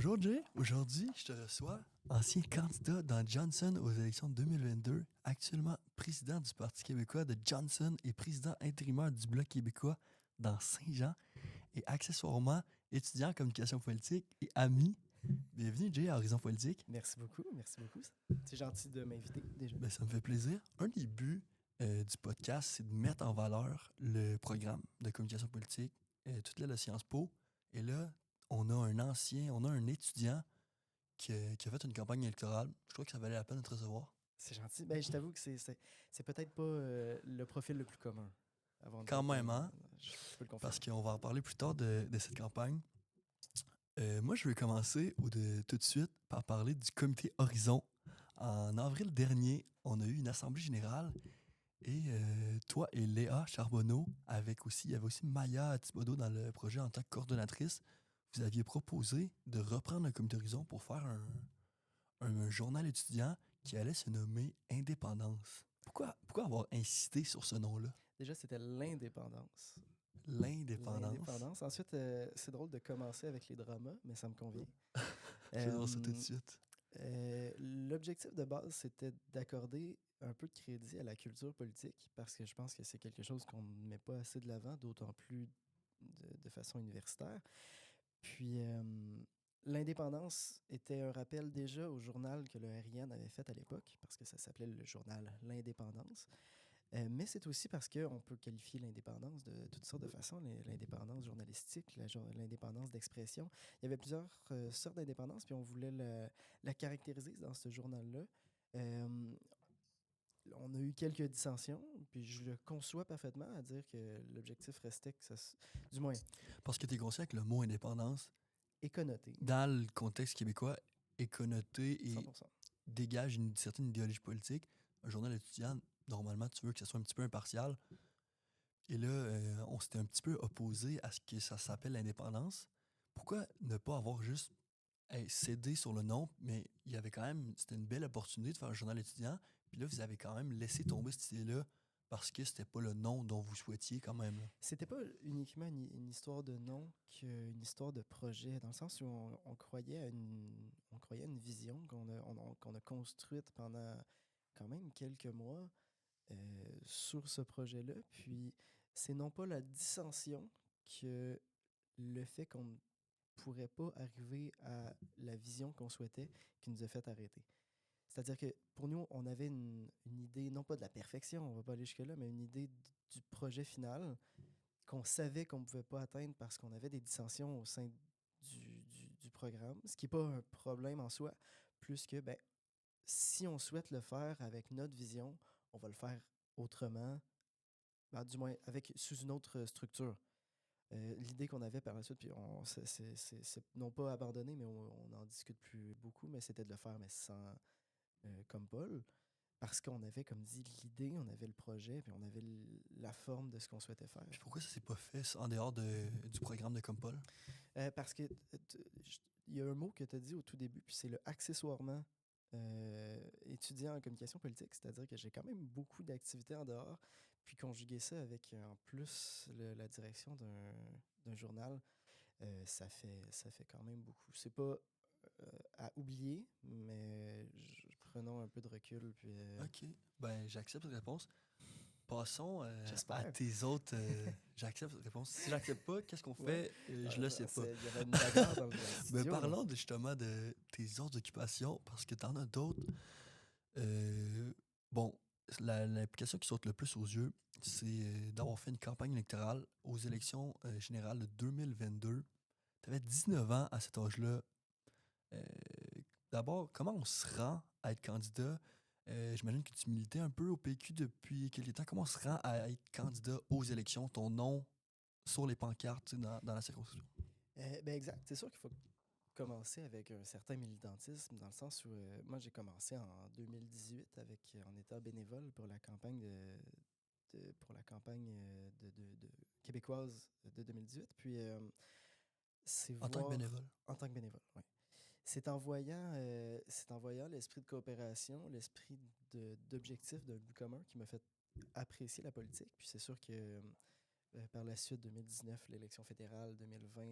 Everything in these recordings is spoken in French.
Bonjour Jay, aujourd'hui je te reçois, ancien candidat dans Johnson aux élections de 2022, actuellement président du Parti québécois de Johnson et président intérimaire du Bloc québécois dans Saint-Jean et accessoirement étudiant en communication politique et ami. Bienvenue Jay à Horizon Politique. Merci beaucoup, merci beaucoup. C'est gentil de m'inviter déjà. Ben, ça me fait plaisir. Un des buts du podcast, c'est de mettre en valeur le programme de communication politique, toute la Sciences Po. Et là, on a un étudiant qui a fait une campagne électorale. Je crois que ça valait la peine de te recevoir. C'est gentil. Ben, je t'avoue que c'est peut-être pas le profil le plus commun. Avant Quand même, hein? Je peux le confirmer. Parce qu'on va en parler plus tard de cette campagne. Moi, je vais commencer tout de suite par parler du comité Horizon. En avril dernier, on a eu une assemblée générale et toi et Léa Charbonneau, il y avait aussi Maya Thibodeau dans le projet en tant que coordonnatrice, vous aviez proposé de reprendre le comité Horizon pour faire un journal étudiant qui allait se nommer Indépendance. Pourquoi avoir insisté sur ce nom-là? Déjà, c'était l'indépendance. L'indépendance. L'indépendance. Ensuite, c'est drôle de commencer avec les dramas, mais ça me convient. Faisons ça tout de suite. L'objectif de base, c'était d'accorder un peu de crédit à la culture politique, parce que je pense que c'est quelque chose qu'on ne met pas assez de l'avant, d'autant plus de façon universitaire. Puis, l'indépendance était un rappel déjà au journal que le RIN avait fait à l'époque, parce que ça s'appelait le journal L'Indépendance. Mais c'est aussi parce qu'on peut qualifier l'indépendance de toutes sortes de façons, l'indépendance journalistique, l'indépendance d'expression. Il y avait plusieurs sortes d'indépendance, puis on voulait la caractériser dans ce journal-là. On a eu quelques dissensions, puis je le conçois parfaitement à dire que l'objectif restait que du moins, Parce que tu es conscient que le mot indépendance, est connoté. dans le contexte québécois, est connoté et 100%. dégage une certaine idéologie politique. Un journal étudiant, normalement, tu veux que ça soit un petit peu impartial. Et là, on s'était un petit peu opposé à ce que ça s'appelle l'indépendance. Pourquoi ne pas avoir juste cédé sur le nom, mais il y avait quand même, c'était une belle opportunité de faire un journal étudiant. Puis là, vous avez quand même laissé tomber cette idée-là parce que c'était pas le nom dont vous souhaitiez quand même. Là. C'était pas uniquement une histoire de nom qu'une histoire de projet, dans le sens où on croyait à une vision qu'on a construite pendant quand même quelques mois sur ce projet-là. Puis c'est non pas la dissension que le fait qu'on ne pourrait pas arriver à la vision qu'on souhaitait qui nous a fait arrêter. C'est-à-dire que pour nous, on avait une idée, non pas de la perfection, on va pas aller jusque-là, mais une idée du projet final qu'on savait qu'on ne pouvait pas atteindre parce qu'on avait des dissensions au sein du programme, ce qui n'est pas un problème en soi, plus que ben, si on souhaite le faire avec notre vision, on va le faire autrement, ben, du moins sous une autre structure. L'idée qu'on avait par la suite, puis c'est non pas abandonné, mais on n'en discute plus beaucoup, mais c'était de le faire, mais sans comme Paul, parce qu'on avait, comme dit, l'idée, on avait le projet, puis on avait la forme de ce qu'on souhaitait faire. Puis pourquoi ça s'est pas fait ça, en dehors du programme de Compol? Parce que il y a un mot que tu as dit au tout début, puis c'est le accessoirement étudiant en communication politique, c'est-à-dire que j'ai quand même beaucoup d'activités en dehors, puis conjuguer ça avec en plus la direction d'un journal, ça fait quand même beaucoup. C'est pas à oublier, mais prenons un peu de recul. Puis, OK. Ben, j'accepte cette réponse. Passons à j'espère. tes autres. J'accepte cette réponse. Si j'accepte pas, qu'est-ce qu'on fait? Je le sais pas. Il y avait une bagarre dans le Mais studio. parlons justement de tes autres occupations, parce que tu en as d'autres. Bon, l'implication qui saute le plus aux yeux, c'est d'avoir fait une campagne électorale aux élections générales de 2022. Tu avais 19 ans à cet âge-là. Euh, D'abord, comment on se rend à être candidat? J'imagine que tu militais un peu au PQ depuis quelques temps. Comment on se rend à être candidat aux élections, ton nom sur les pancartes tu sais, dans la circonscription? Ben exact. C'est sûr qu'il faut commencer avec un certain militantisme, dans le sens où moi, j'ai commencé en 2018 en état bénévole pour la campagne pour la campagne de québécoise de 2018. Puis, c'est En tant que voir... bénévole. En tant que bénévole, oui. C'est en voyant l'esprit de coopération, l'esprit d'objectif d'un but commun qui m'a fait apprécier la politique. Puis c'est sûr que Par la suite, 2019, l'élection fédérale, 2020,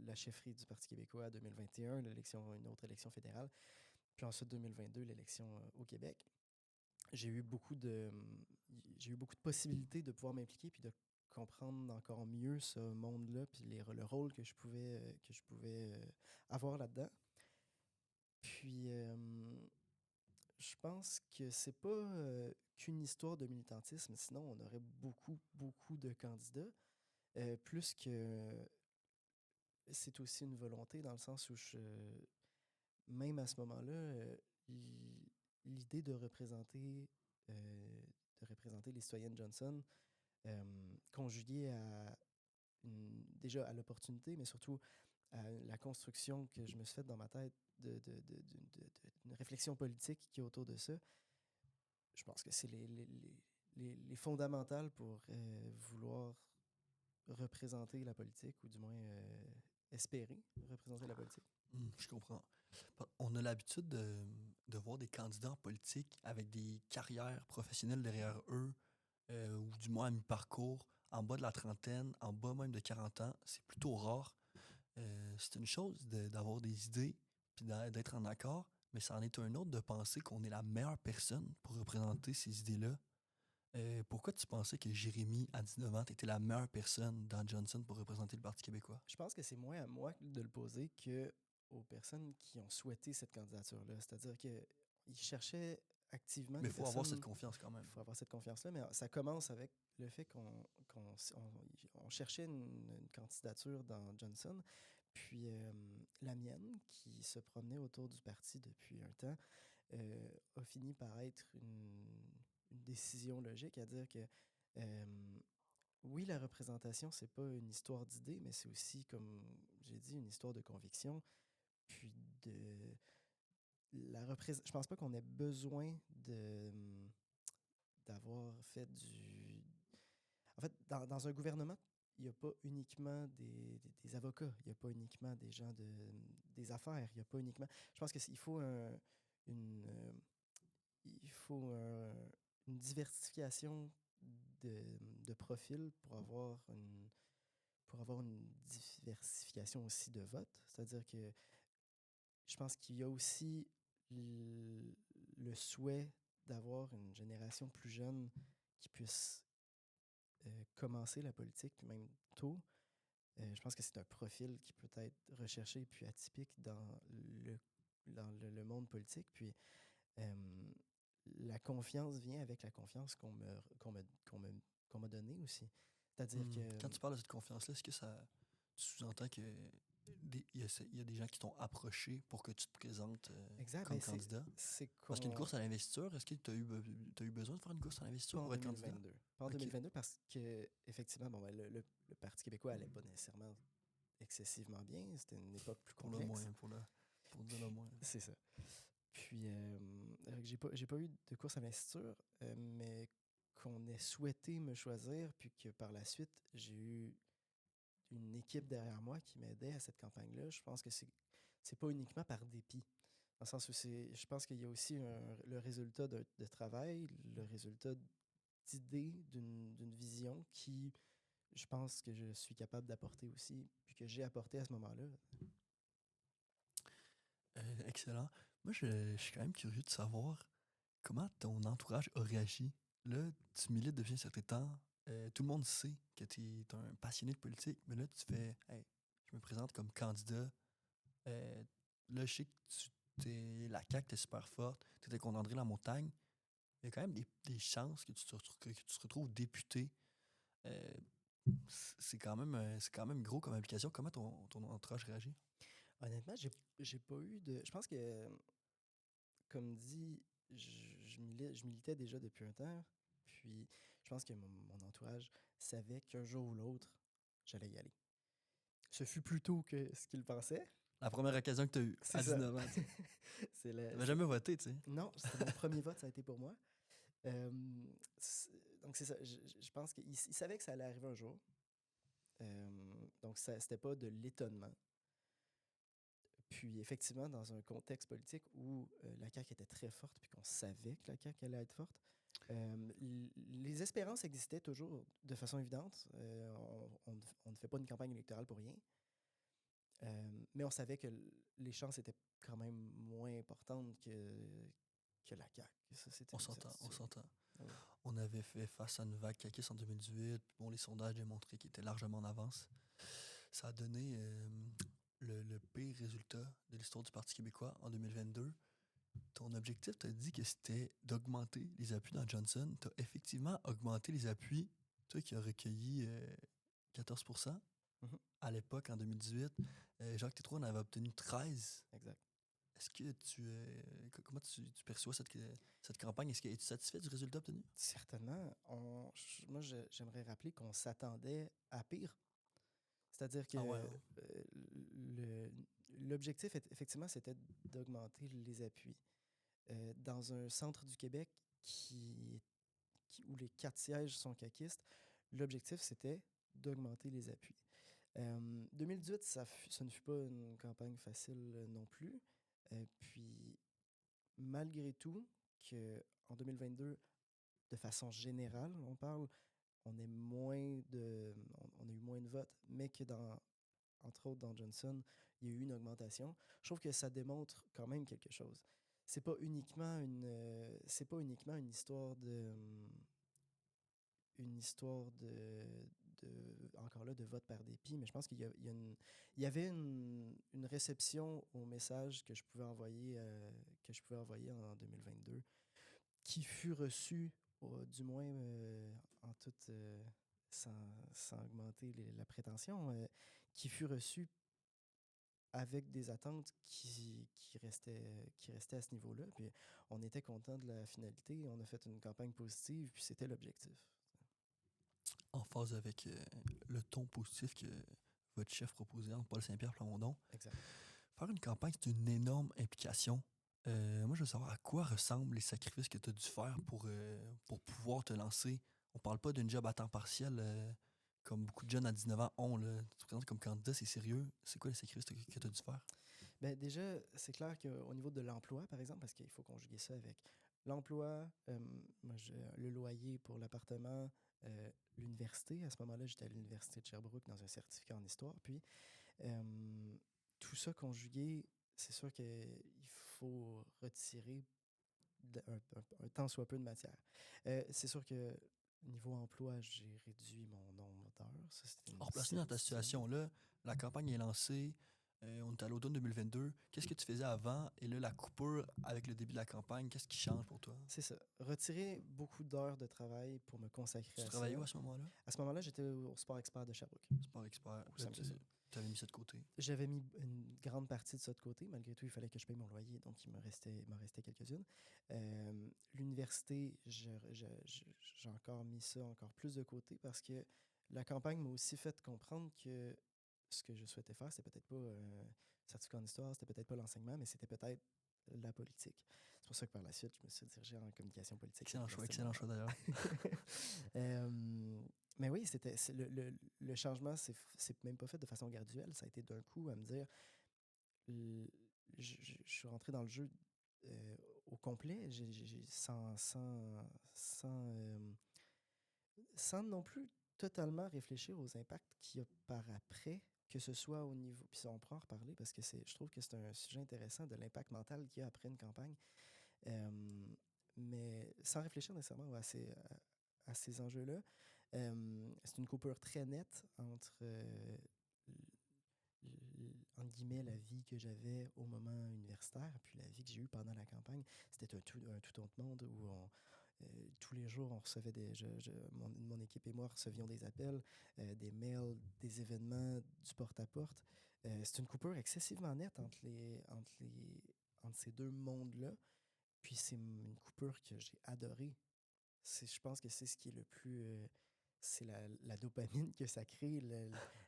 la chefferie du Parti québécois, 2021, une autre élection fédérale, puis ensuite 2022, l'élection au Québec. J'ai eu beaucoup de, j'ai eu beaucoup de possibilités de pouvoir m'impliquer puis de comprendre encore mieux ce monde-là puis le rôle que je pouvais avoir là-dedans. Puis, je pense que c'est pas qu'une histoire de militantisme, sinon on aurait beaucoup, beaucoup de candidats. Plus que c'est aussi une volonté dans le sens où même à ce moment-là, l'idée de représenter les citoyens de Johnson, conjuguée déjà à l'opportunité, mais surtout à la construction que je me suis faite dans ma tête d'une réflexion politique qui est autour de ça, je pense que c'est les fondamentales pour vouloir représenter la politique, ou du moins espérer représenter la politique. Je comprends. On a l'habitude de voir des candidats en politique avec des carrières professionnelles derrière eux, ou du moins à mi-parcours, en bas de la trentaine, en bas même de 40 ans. C'est plutôt rare. C'est une chose d'avoir des idées puis d'être en accord, mais c'en est un autre de penser qu'on est la meilleure personne pour représenter ces idées-là. Pourquoi tu pensais que Jérémy, à 19 ans, était la meilleure personne dans Johnson pour représenter le Parti québécois? Je pense que c'est moins à moi de le poser que aux personnes qui ont souhaité cette candidature-là. C'est-à-dire qu'ils cherchaient activement Mais des il faut avoir cette personnes. confiance quand Il même. faut avoir cette confiance-là, mais ça commence avec le fait qu'on cherchait une candidature dans Johnson. Puis la mienne, qui se promenait autour du parti depuis un temps, a fini par être une décision logique, à dire que oui, la représentation, c'est pas une histoire d'idées, mais c'est aussi, comme j'ai dit, une histoire de conviction. Puis je pense pas qu'on ait besoin d'avoir fait du. En fait, dans un gouvernement, il n'y a pas uniquement des avocats, il n'y a pas uniquement des gens des affaires, il n'y a pas uniquement. Je pense qu'il faut une, il faut une diversification de profils pour avoir une diversification aussi de votes. C'est-à-dire que je pense qu'il y a aussi le souhait d'avoir une génération plus jeune qui puisse commencer la politique, puis même tôt. Je pense que c'est un profil qui peut être recherché puis atypique dans le monde politique. Puis la confiance vient avec la confiance qu'on m'a donnée aussi. C'est-à-dire que. Quand tu parles de cette confiance-là, est-ce que ça. Tu sous-entends que il y a des gens qui t'ont approché pour que tu te présentes Exact, comme ben candidat? c'est Parce qu'une qu'on. course à l'investiture, est-ce que tu as eu besoin de faire une course à l'investiture Pas en pour être candidat? 2022. Pas en Ok. 2022 parce que, effectivement, bon, ben, le Parti québécois allait pas nécessairement excessivement bien. C'était une époque plus Pour le moins, complexe. pour dire le moins. C'est ça. Puis, j'ai pas eu de course à l'investiture, mais qu'on ait souhaité me choisir, puis que par la suite, j'ai eu une équipe derrière moi qui m'aidait à cette campagne-là. Je pense que c'est pas uniquement par dépit. Dans le sens où je pense qu'il y a aussi le résultat de travail, le résultat d'idées, d'une vision qui, je pense que je suis capable d'apporter aussi, puis que j'ai apporté à ce moment-là. Excellent. Moi, je suis quand même curieux de savoir comment ton entourage a réagi. Là, tu milites depuis un certain temps. Tout le monde sait que tu es un passionné de politique, mais là, tu fais hey, je me présente comme candidat. Euh, Là, je sais que la CAQ t'es super forte. Tu étais contre André Lamontagne. Il y a quand même des chances que tu te retrouves député. Euh, c'est quand même gros comme implication. Comment ton entourage réagit? Honnêtement, j'ai pas eu de. Je pense que, comme dit, je militais déjà depuis un temps. Puis, je pense que mon entourage savait qu'un jour ou l'autre, j'allais y aller. Ce fut plus tôt que ce qu'il pensait. La première occasion que tu as eue C'est à ça. 19 ans, tu sais. C'est Tu n'avais jamais voté, tu sais. Non, c'était mon premier vote, ça a été pour moi. Euh, donc, c'est ça. Je pense qu'il savait que ça allait arriver un jour. Donc, c'était pas de l'étonnement. Puis, effectivement, dans un contexte politique où la CAQ était très forte, puis qu'on savait que la CAQ allait être forte, Les espérances existaient toujours de façon évidente. On ne fait pas une campagne électorale pour rien. Mais on savait que les chances étaient quand même moins importantes que la CAQ. Ça, c'était On une s'entend, on certitude. s'entend. Oui. On avait fait face à une vague caquiste en 2018. Bon, les sondages démontraient qu'il était largement en avance. Ça a donné le pire résultat de l'histoire du Parti québécois en 2022. Ton objectif, tu as dit que c'était d'augmenter les appuis dans Johnson. Tu as effectivement augmenté les appuis, toi qui as recueilli 14%. Mhm. À l'époque, en 2018, Jacques Tétro en avait obtenu 13. Exact. Est-ce que comment tu perçois cette campagne? Es-tu satisfait du résultat obtenu? Certainement. Moi, j'aimerais rappeler qu'on s'attendait à pire. C'est-à-dire que Ah ouais, hein? le- l'objectif, effectivement, c'était d'augmenter les appuis. Dans un centre du Québec où les 4 sièges sont caquistes, l'objectif, c'était d'augmenter les appuis. 2018, ça ne fut pas une campagne facile non plus. Puis, malgré tout, en 2022, de façon générale, on a eu moins de votes, mais entre autres dans Johnson, il y a eu une augmentation. Je trouve que ça démontre quand même quelque chose. C'est pas uniquement une histoire encore là, de vote par dépit, mais je pense il y avait une réception au message que je pouvais envoyer en 2022 qui fut reçue, du moins en toute, sans augmenter la prétention, qui fut reçue avec des attentes qui restaient à ce niveau-là. Puis on était content de la finalité, on a fait une campagne positive, puis c'était l'objectif. En phase avec le ton positif que votre chef proposait entre Paul Saint-Pierre et Plamondon. Exact. Faire une campagne, c'est une énorme implication. Moi, je veux savoir à quoi ressemblent les sacrifices que tu as dû faire pour pouvoir te lancer. On parle pas d'une job à temps partiel comme beaucoup de jeunes à 19 ans ont. Là. Tu te présentes comme candidat, c'est sérieux. C'est quoi les sacrifices que tu as dû faire? Ben déjà, c'est clair qu'au niveau de l'emploi, par exemple, parce qu'il faut conjuguer ça avec l'emploi, le loyer pour l'appartement, l'université. À ce moment-là, j'étais à l'université de Sherbrooke dans un certificat en histoire. Puis, euh, tout ça conjugué, c'est sûr qu'il faut retirer un tant soit peu de matière. C'est sûr que niveau emploi, j'ai réduit mon nombre d'heures. Ça, c'était une En replaçant dans ta certitude. situation-là, la campagne est lancée. On est à l'automne 2022. Qu'est-ce que tu faisais avant? Et là, la coupure avec le début de la campagne, qu'est-ce qui change pour toi? C'est ça. Retirer beaucoup d'heures de travail pour me consacrer Tu à ça. travaillais où à ce moment-là? À ce moment-là, j'étais au Sport Expert de Sherbrooke, Sport expert. où Là, ça me faisait. tu avais mis ça de côté. J'avais mis une grande partie de ça de côté. Malgré tout, il fallait que je paye mon loyer, donc il m'en restait quelques-unes. L'université, j'ai encore mis ça encore plus de côté parce que la campagne m'a aussi fait comprendre que ce que je souhaitais faire, c'était peut-être pas certificat en histoire, c'était peut-être pas l'enseignement, mais c'était peut-être la politique. C'est pour ça que par la suite, je me suis dirigé en communication politique à l'Université de Excellent choix Montréal. d'ailleurs. Mais oui, le changement, c'est même pas fait de façon graduelle. Ça a été d'un coup à me dire, l- je suis rentré dans le jeu au complet, sans non plus totalement réfléchir aux impacts qu'il y a par après, que ce soit au niveau, puis ça, on pourra en reparler parce que je trouve que c'est un sujet intéressant de l'impact mental qu'il y a après une campagne, euh, mais sans réfléchir nécessairement à ces enjeux-là. C'est une coupure très nette entre, entre guillemets, la vie que j'avais au moment universitaire, puis la vie que j'ai eue pendant la campagne. C'était un tout autre monde où tous les jours, on recevait mon équipe et moi recevions des appels, des mails, des événements, du porte-à-porte. C'est une coupure excessivement nette entre ces deux mondes-là. Puis c'est une coupure que j'ai adorée. Je pense que c'est ce qui est le plus... c'est la dopamine que ça crée,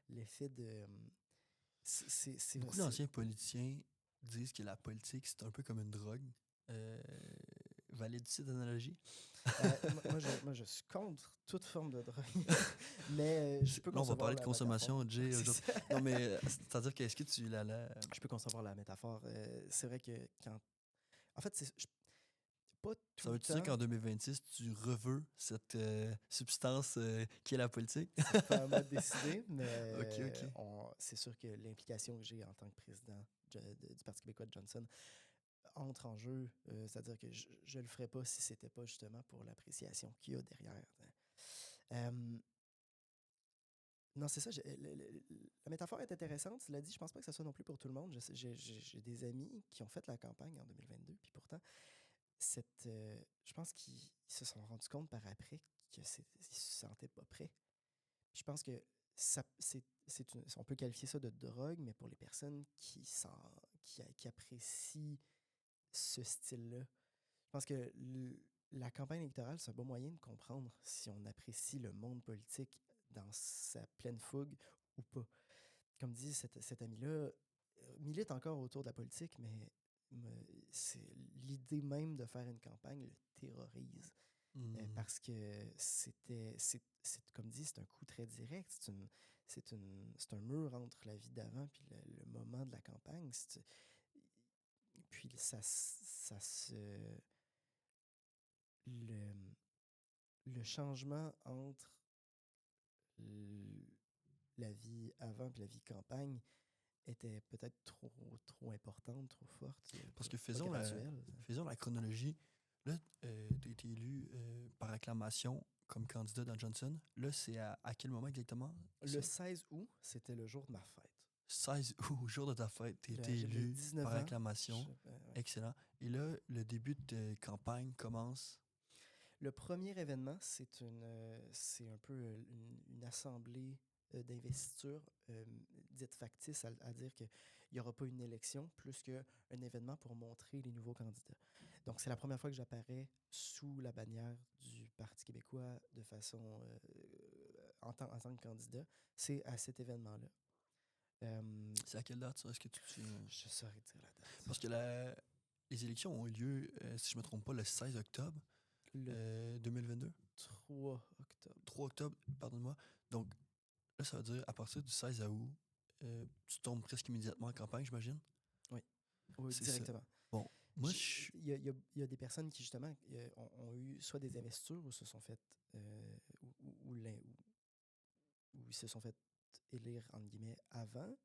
l'effet de... Beaucoup d'anciens politiciens disent que la politique, c'est un peu comme une drogue. Euh, valide cette analogie? Moi, je suis contre toute forme de drogue. Mais je peux Là, on va concevoir parler de la métaphore. consommation, Jay. C'est ça. Non, mais c'est-à-dire qu'est-ce que tu Je peux concevoir la métaphore. C'est vrai que quand... En fait, pas Ça tout le veut-tu dire temps. qu'en 2026, tu reveux cette substance qui est la politique? C'est pas à moi de décider, mais OK, OK. c'est sûr que l'implication que j'ai en tant que président du Parti québécois de Johnson entre en jeu. C'est-à-dire que je le ferais pas si c'était pas justement pour l'appréciation qu'il y a derrière. Euh, non, c'est ça. La métaphore est intéressante. Cela dit, je pense pas que ça soit non plus pour tout le monde. J'ai des amis qui ont fait la campagne en 2022, puis pourtant, je pense qu'ils se sont rendus compte par après qu'ils se sentaient pas prêts. Je pense que on peut qualifier ça de drogue, mais pour les personnes qui apprécient ce style-là, je pense que la campagne électorale, c'est un bon moyen de comprendre si on apprécie le monde politique dans sa pleine fougue ou pas. Comme dit cet ami-là, milite encore autour de la politique, mais c'est l'idée même de faire une campagne le terrorise. Hmm. Parce que comme dit, c'est un coup très direct. C'est un mur entre la vie d'avant et le moment de la campagne. Puis le, le changement entre l- la vie avant et la vie campagne était peut-être trop importante, trop forte, Parce que pas graduelle. faisons la chronologie. Là, tu as été élu par acclamation comme candidat dans Johnson. Là, c'est à quel moment exactement, Le ça? 16 août, c'était le jour de ma fête. 16 août, au jour de ta fête, tu as été J'avais élu 19 par ans. acclamation. Ouais. Excellent. Et là, le début de campagne commence. Le premier événement, c'est un peu une assemblée d'investiture dite factice, à dire qu'il n'y aura pas une élection plus qu'un événement pour montrer les nouveaux candidats. Donc, c'est la première fois que j'apparais sous la bannière du Parti québécois de façon en tant que candidat. C'est à cet événement-là. C'est à quelle date, ça? Est-ce que tu te souviens? Je saurais dire la date. Parce que les élections ont eu lieu, si je ne me trompe pas, le 16 octobre Le 2022. 3 octobre. 3 octobre, pardonne-moi. Donc, là, ça veut dire à partir du 16 août, tu tombes presque immédiatement en campagne, j'imagine. Oui, oui, C'est ça. directement. Bon, moi, je suis. Il y a des personnes qui, justement, ont eu soit des investitures ou se sont fait, ou ils se sont fait élire, entre guillemets, avant.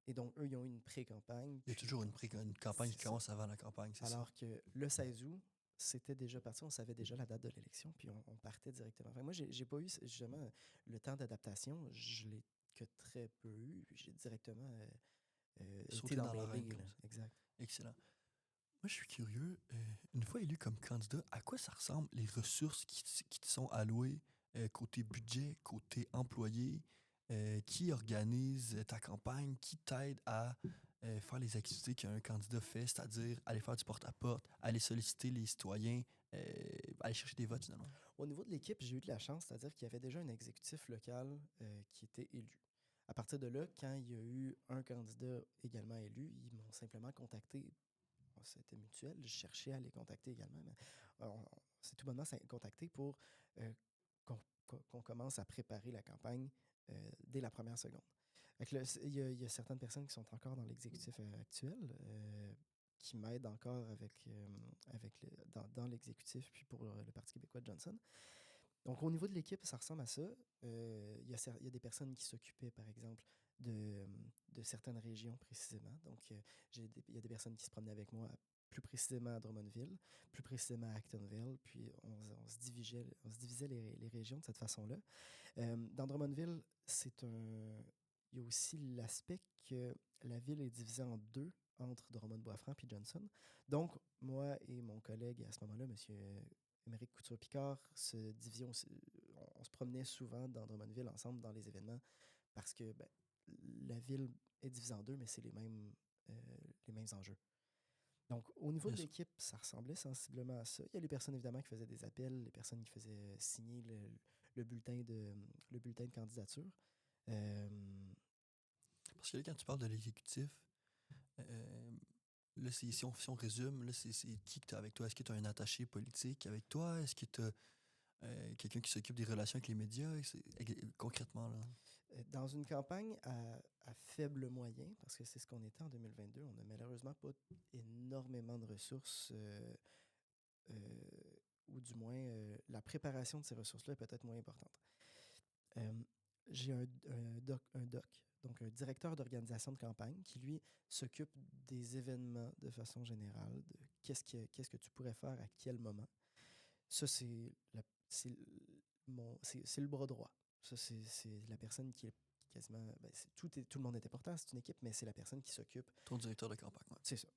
Et donc, eux, ils ont eu une pré-campagne. Il y a Puis, toujours une campagne qui c'est ça. commence avant la campagne, c'est ça. Alors que le 16 août, c'était déjà parti. On savait déjà la date de l'élection, puis on partait directement. Enfin, moi, j'ai pas eu, justement, le temps d'adaptation. Je l'ai que très peu eu. J'ai directement été Sauter dans dans le l'arène bain, comme là. ça. Exact. Excellent. Moi, je suis curieux. Une fois élu comme candidat, à quoi ça ressemble les ressources qui te sont allouées côté budget, côté employé? Qui organise ta campagne? Qui t'aide à faire les activités qu'un candidat fait, c'est-à-dire aller faire du porte-à-porte, aller solliciter les citoyens, aller chercher des votes finalement? Au niveau de l'équipe, j'ai eu de la chance, c'est-à-dire qu'il y avait déjà un exécutif local qui était élu. À partir de là, quand il y a eu un candidat également élu, ils m'ont simplement contacté. Bon, c'était mutuel, je cherchais à les contacter également, mais on s'est tout bonnement contacté pour euh, qu'on commence à préparer la campagne dès la première seconde. Fait que là, il y a certaines personnes qui sont encore dans l'exécutif actuel, qui m'aident encore dans l'exécutif, puis pour le Parti québécois de Johnson. Donc, au niveau de l'équipe, ça ressemble à ça. Il y a des personnes qui s'occupaient, par exemple, de certaines régions précisément. Donc, il y a des personnes qui se promenaient avec moi plus précisément à Drummondville, plus précisément à Actonville, puis on se divisait les régions de cette façon-là. Dans Drummondville, il y a aussi l'aspect que la ville est divisée en deux entre Drummond-Boisfranc et Johnson. Donc, moi et mon collègue à ce moment-là, M. Émeric Couture-Picard, on se promenait souvent dans Drummondville ensemble dans les événements parce que la ville est divisée en deux, mais c'est les mêmes enjeux. Donc, au niveau de Bien sûr. l'équipe, ça ressemblait sensiblement à ça. Il y a les personnes, évidemment, qui faisaient des appels, les personnes qui faisaient signer le le bulletin de candidature. Euh, Parce que là, quand tu parles de l'exécutif, euh, là, si on résume, là, c'est qui que tu as avec toi? Est-ce que tu as un attaché politique avec toi? Est-ce que tu as quelqu'un qui s'occupe des relations avec les médias? Concrètement, là. dans une campagne à faible moyen, parce que c'est ce qu'on était en 2022, on n'a malheureusement pas énormément de ressources ou du moins la préparation de ces ressources-là est peut-être moins importante. Euh, j'ai un doc, donc un directeur d'organisation de campagne, qui, lui, s'occupe des événements de façon générale, de qu'est-ce que tu pourrais faire à quel moment. Ça, c'est c'est le bras droit. Ça, c'est la personne qui est quasiment... Ben, tout le monde est important, c'est une équipe, mais c'est la personne qui s'occupe. Ton directeur de campagne, ouais. C'est ça.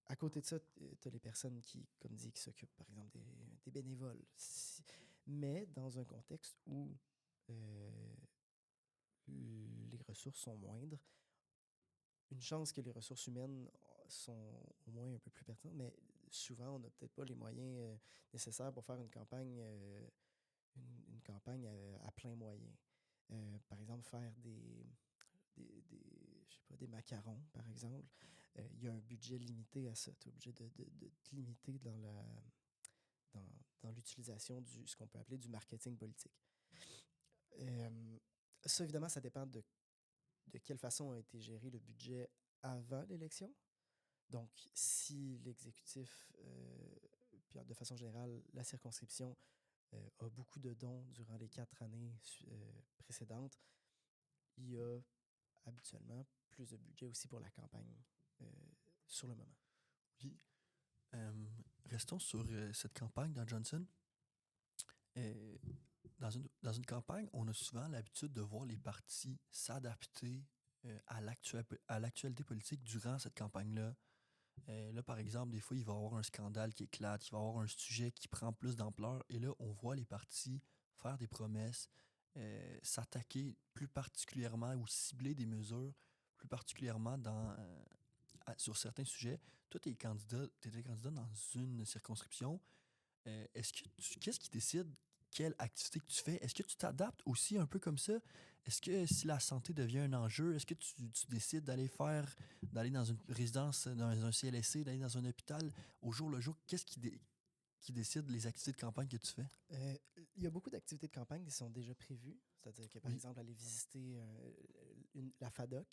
À côté de ça, tu as les personnes qui, comme dit, qui s'occupent, par exemple, des bénévoles. Mais dans un contexte où euh, les ressources sont moindres, une chance que les ressources humaines sont au moins un peu plus pertinentes, mais souvent, on n'a peut-être pas les moyens nécessaires pour faire une campagne à plein moyen. Par exemple, faire je sais pas, des macarons, par exemple, il y a un budget limité à ça. Tu es obligé de te limiter dans, dans l'utilisation de ce qu'on peut appeler du marketing politique. Euh, Ça, évidemment, ça dépend de quelle façon a été géré le budget avant l'élection. Donc, si l'exécutif, puis de façon générale, la circonscription a beaucoup de dons durant les 4 années précédentes, il y a habituellement plus de budget aussi pour la campagne euh, sur le moment. Oui. Restons sur cette campagne dans Johnson. Euh, dans une campagne, on a souvent l'habitude de voir les partis s'adapter à l'actualité politique durant cette campagne-là. Là, par exemple, des fois, il va y avoir un scandale qui éclate, il va y avoir un sujet qui prend plus d'ampleur, et là, on voit les partis faire des promesses, s'attaquer plus particulièrement ou cibler des mesures plus particulièrement sur certains sujets. Toi, tu étais candidat dans une circonscription. Qu'est-ce qui décide quelle activité que tu fais? Est-ce que tu t'adaptes aussi un peu comme ça? Est-ce que si la santé devient un enjeu, est-ce que tu décides d'aller dans une résidence, dans un CLSC, d'aller dans un hôpital au jour le jour? Qui décide les activités de campagne que tu fais? Il y a beaucoup d'activités de campagne qui sont déjà prévues. C'est-à-dire que, par Oui. exemple, aller visiter la FADOC,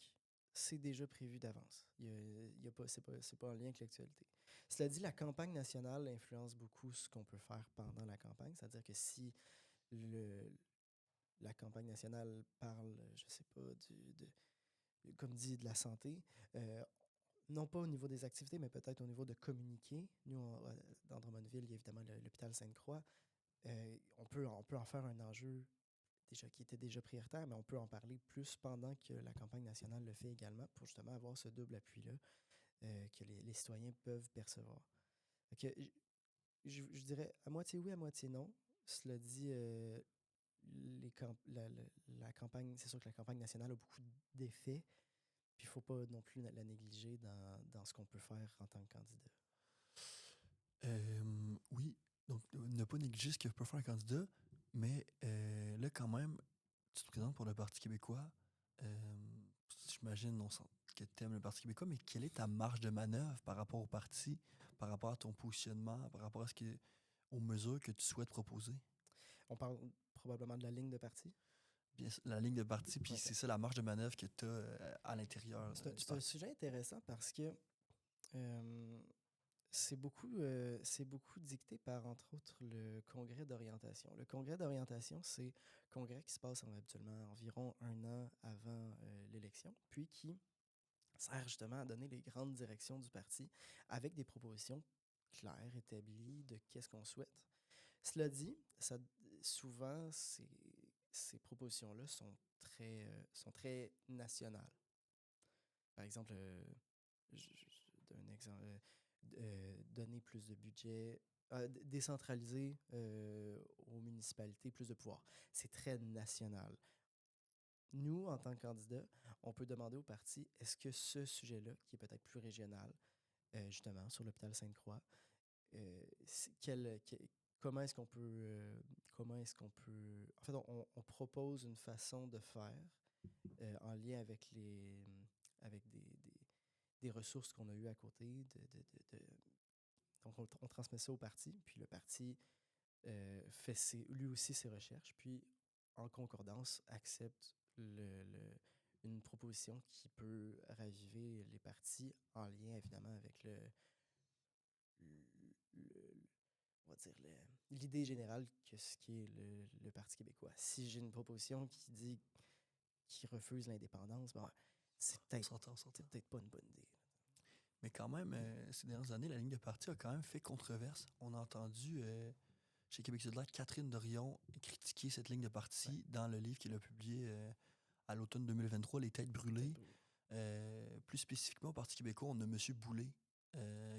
c'est déjà prévu d'avance. Il y a pas, c'est pas en lien avec l'actualité. Cela dit, la campagne nationale influence beaucoup ce qu'on peut faire pendant la campagne. C'est-à-dire que si le, la campagne nationale parle, je sais pas, comme dit, de la santé, euh, non pas au niveau des activités, mais peut-être au niveau de communiquer. Nous, dans Drummondville, il y a évidemment l'hôpital Sainte-Croix. On peut en faire un enjeu qui était déjà prioritaire, mais on peut en parler plus pendant que la campagne nationale le fait également pour justement avoir ce double appui-là que les citoyens peuvent percevoir. Donc, je dirais à moitié oui, à moitié non. Cela dit, la campagne, c'est sûr que la campagne nationale a beaucoup d'effets, puis il ne faut pas non plus la négliger dans ce qu'on peut faire en tant que candidat. Oui, donc ne pas négliger ce que peut faire un candidat, mais là, quand même, tu te présentes pour le Parti québécois. Euh, J'imagine que tu aimes le Parti québécois, mais quelle est ta marge de manœuvre par rapport au parti, par rapport à ton positionnement, par rapport aux mesures que tu souhaites proposer? On parle probablement de la ligne de parti. Bien, la ligne de parti, puis OK. c'est ça la marge de manœuvre que tu as à l'intérieur du C'est un parti. sujet intéressant parce que euh, c'est beaucoup dicté par, entre autres, le congrès d'orientation. Le congrès d'orientation, c'est un congrès qui se passe habituellement environ un an avant l'élection, puis qui sert justement à donner les grandes directions du parti avec des propositions claires, établies de qu'est-ce qu'on souhaite. Cela dit, souvent, ces propositions-là sont très nationales. Par exemple, je donne un exemple, donner plus de budget, décentraliser aux municipalités plus de pouvoir. C'est très national. Nous, en tant que candidats, on peut demander au parti, est-ce que ce sujet-là, qui est peut-être plus régional, justement, sur l'hôpital Sainte-Croix, c'est- quel- que- comment est-ce qu'on peut... En fait, on propose une façon de faire en lien avec avec des ressources qu'on a eues à côté. Donc, on transmet ça au parti, puis le parti fait lui aussi ses recherches, puis en concordance accepte une proposition qui peut raviver les partis en lien évidemment avec le- on va dire l'idée générale que ce qui est le Parti québécois. Si j'ai une proposition qui refuse l'indépendance, bon, On s'entend, on c'est s'entend. peut-être pas une bonne idée. Mais quand même, ces dernières années, la ligne de parti a quand même fait controverse. On a entendu chez Québec solidaire Catherine Dorion critiquer cette ligne de Ouais, parti dans le livre qu'elle a publié à l'automne 2023, Les Têtes peut-être brûlées. brûlée. Plus spécifiquement au Parti québécois, on a M. Boulay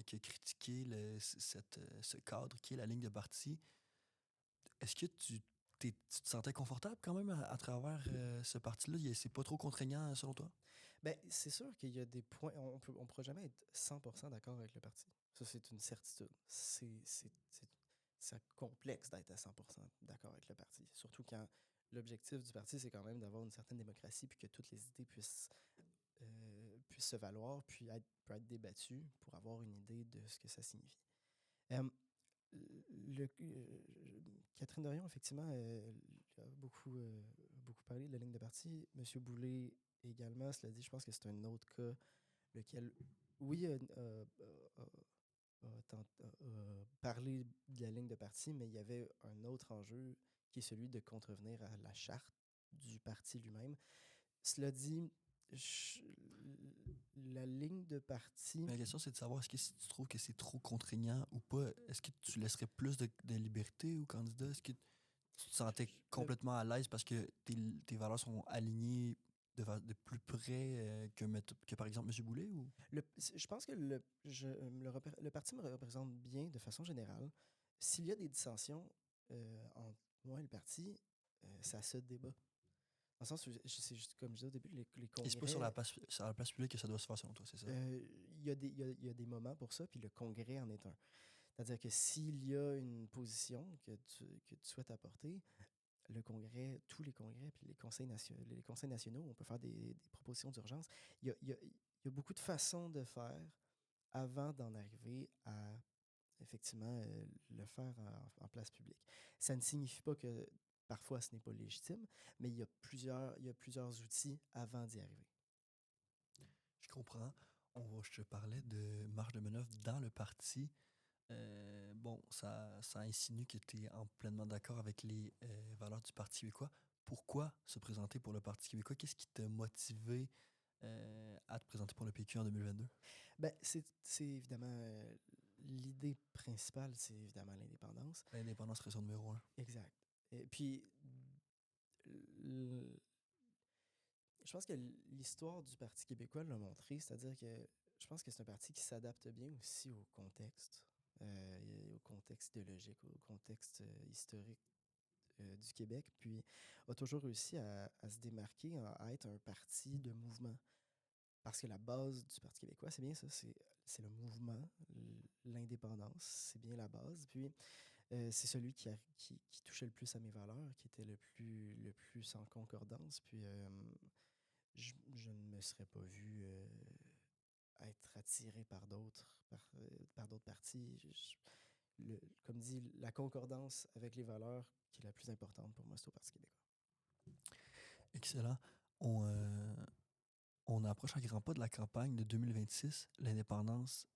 qui a critiqué ce cadre qui est la ligne de parti. Est-ce que tu te sentais confortable quand même à travers ce parti-là? C'est pas trop contraignant selon toi? Ben, c'est sûr qu'il y a des points. On pourra jamais être 100% d'accord avec le parti. Ça, c'est une certitude. C'est complexe d'être à 100% d'accord avec le parti. Surtout quand l'objectif du parti, c'est quand même d'avoir une certaine démocratie puis que toutes les idées puissent se valoir puis peut être débattues pour avoir une idée de ce que ça signifie. Euh, Catherine Dorion, effectivement, a beaucoup parlé de la ligne de parti. Monsieur Boulay également, cela dit, je pense que c'est un autre cas, lequel, oui, a parlé de la ligne de parti, mais il y avait un autre enjeu qui est celui de contrevenir à la charte du parti lui-même. Cela dit, je- la ligne de parti, Mais la question, c'est de savoir est-ce que si tu trouves que c'est trop contraignant ou pas, est-ce que tu laisserais plus de liberté au candidat? Est-ce que tu te sentais le, complètement à l'aise parce que tes valeurs sont alignées de plus près que par exemple M. Boulay? Ou? je pense que le parti me représente bien de façon générale. S'il y a des dissensions entre moi et le parti, ça se débat. Dans le sens où, c'est juste comme je disais au début, les Et c'est pas sur la congrès, sur la place publique que ça doit se faire selon toi, c'est ça? il y a des moments pour ça, puis le congrès en est un. C'est-à-dire que s'il y a une position que tu souhaites apporter, le congrès, tous les congrès, puis les conseils nationaux, on peut faire des propositions d'urgence. Il y a beaucoup de façons de faire avant d'en arriver à effectivement le faire en place publique. Ça ne signifie pas que parfois ce n'est pas légitime, mais il y a plusieurs outils avant d'y arriver. Je comprends. Je te parlais de marge de manœuvre dans le parti. Bon, ça insinue que tu es pleinement d'accord avec les valeurs du Parti québécois. Pourquoi se présenter pour le Parti québécois? Qu'est-ce qui t'a motivé à te présenter pour le PQ en 2022? Ben, c'est évidemment l'idée principale, c'est évidemment l'indépendance. L'indépendance, raison numéro un. Exact. Et puis, l- je pense que l'histoire du Parti québécois l'a montré, c'est-à-dire que je pense que c'est un parti qui s'adapte bien aussi au contexte idéologique, au contexte historique du Québec, puis a toujours réussi à se démarquer, à être un parti de mouvement. Parce que la base du Parti québécois, c'est bien ça, c'est le mouvement, l'indépendance, c'est bien la base. Puis c'est celui qui touchait le plus à mes valeurs, qui était le plus en concordance. Puis je ne me serais pas vu être attiré par d'autres partis. Comme dit, la concordance avec les valeurs qui est la plus importante pour moi, c'est au Parti québécois. Excellent. On, euh, on approche à grands pas de la campagne de 2026. L'indépendance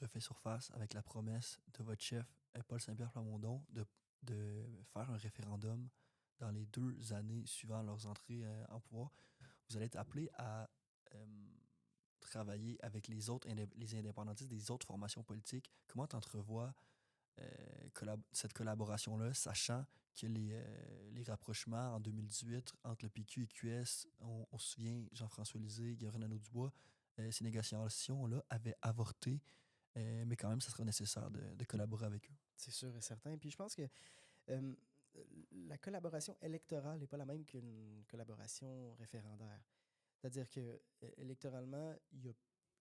refait surface avec la promesse de votre chef, Paul Saint-Pierre Plamondon, de faire un référendum dans les 2 années suivant leurs entrées en pouvoir. Vous allez être appelé à euh, travailler avec les indépendantistes des autres formations politiques. Comment tu entrevois cette collaboration-là, sachant que les rapprochements en 2018 entre le PQ et QS, on se souvient, Jean-François Lisée, Gabriel Nadeau-Dubois, ces négociations-là avaient avorté, mais quand même, ça sera nécessaire de collaborer avec eux. C'est sûr et certain. Puis je pense que euh, la collaboration électorale n'est pas la même qu'une collaboration référendaire. C'est-à-dire que électoralement, il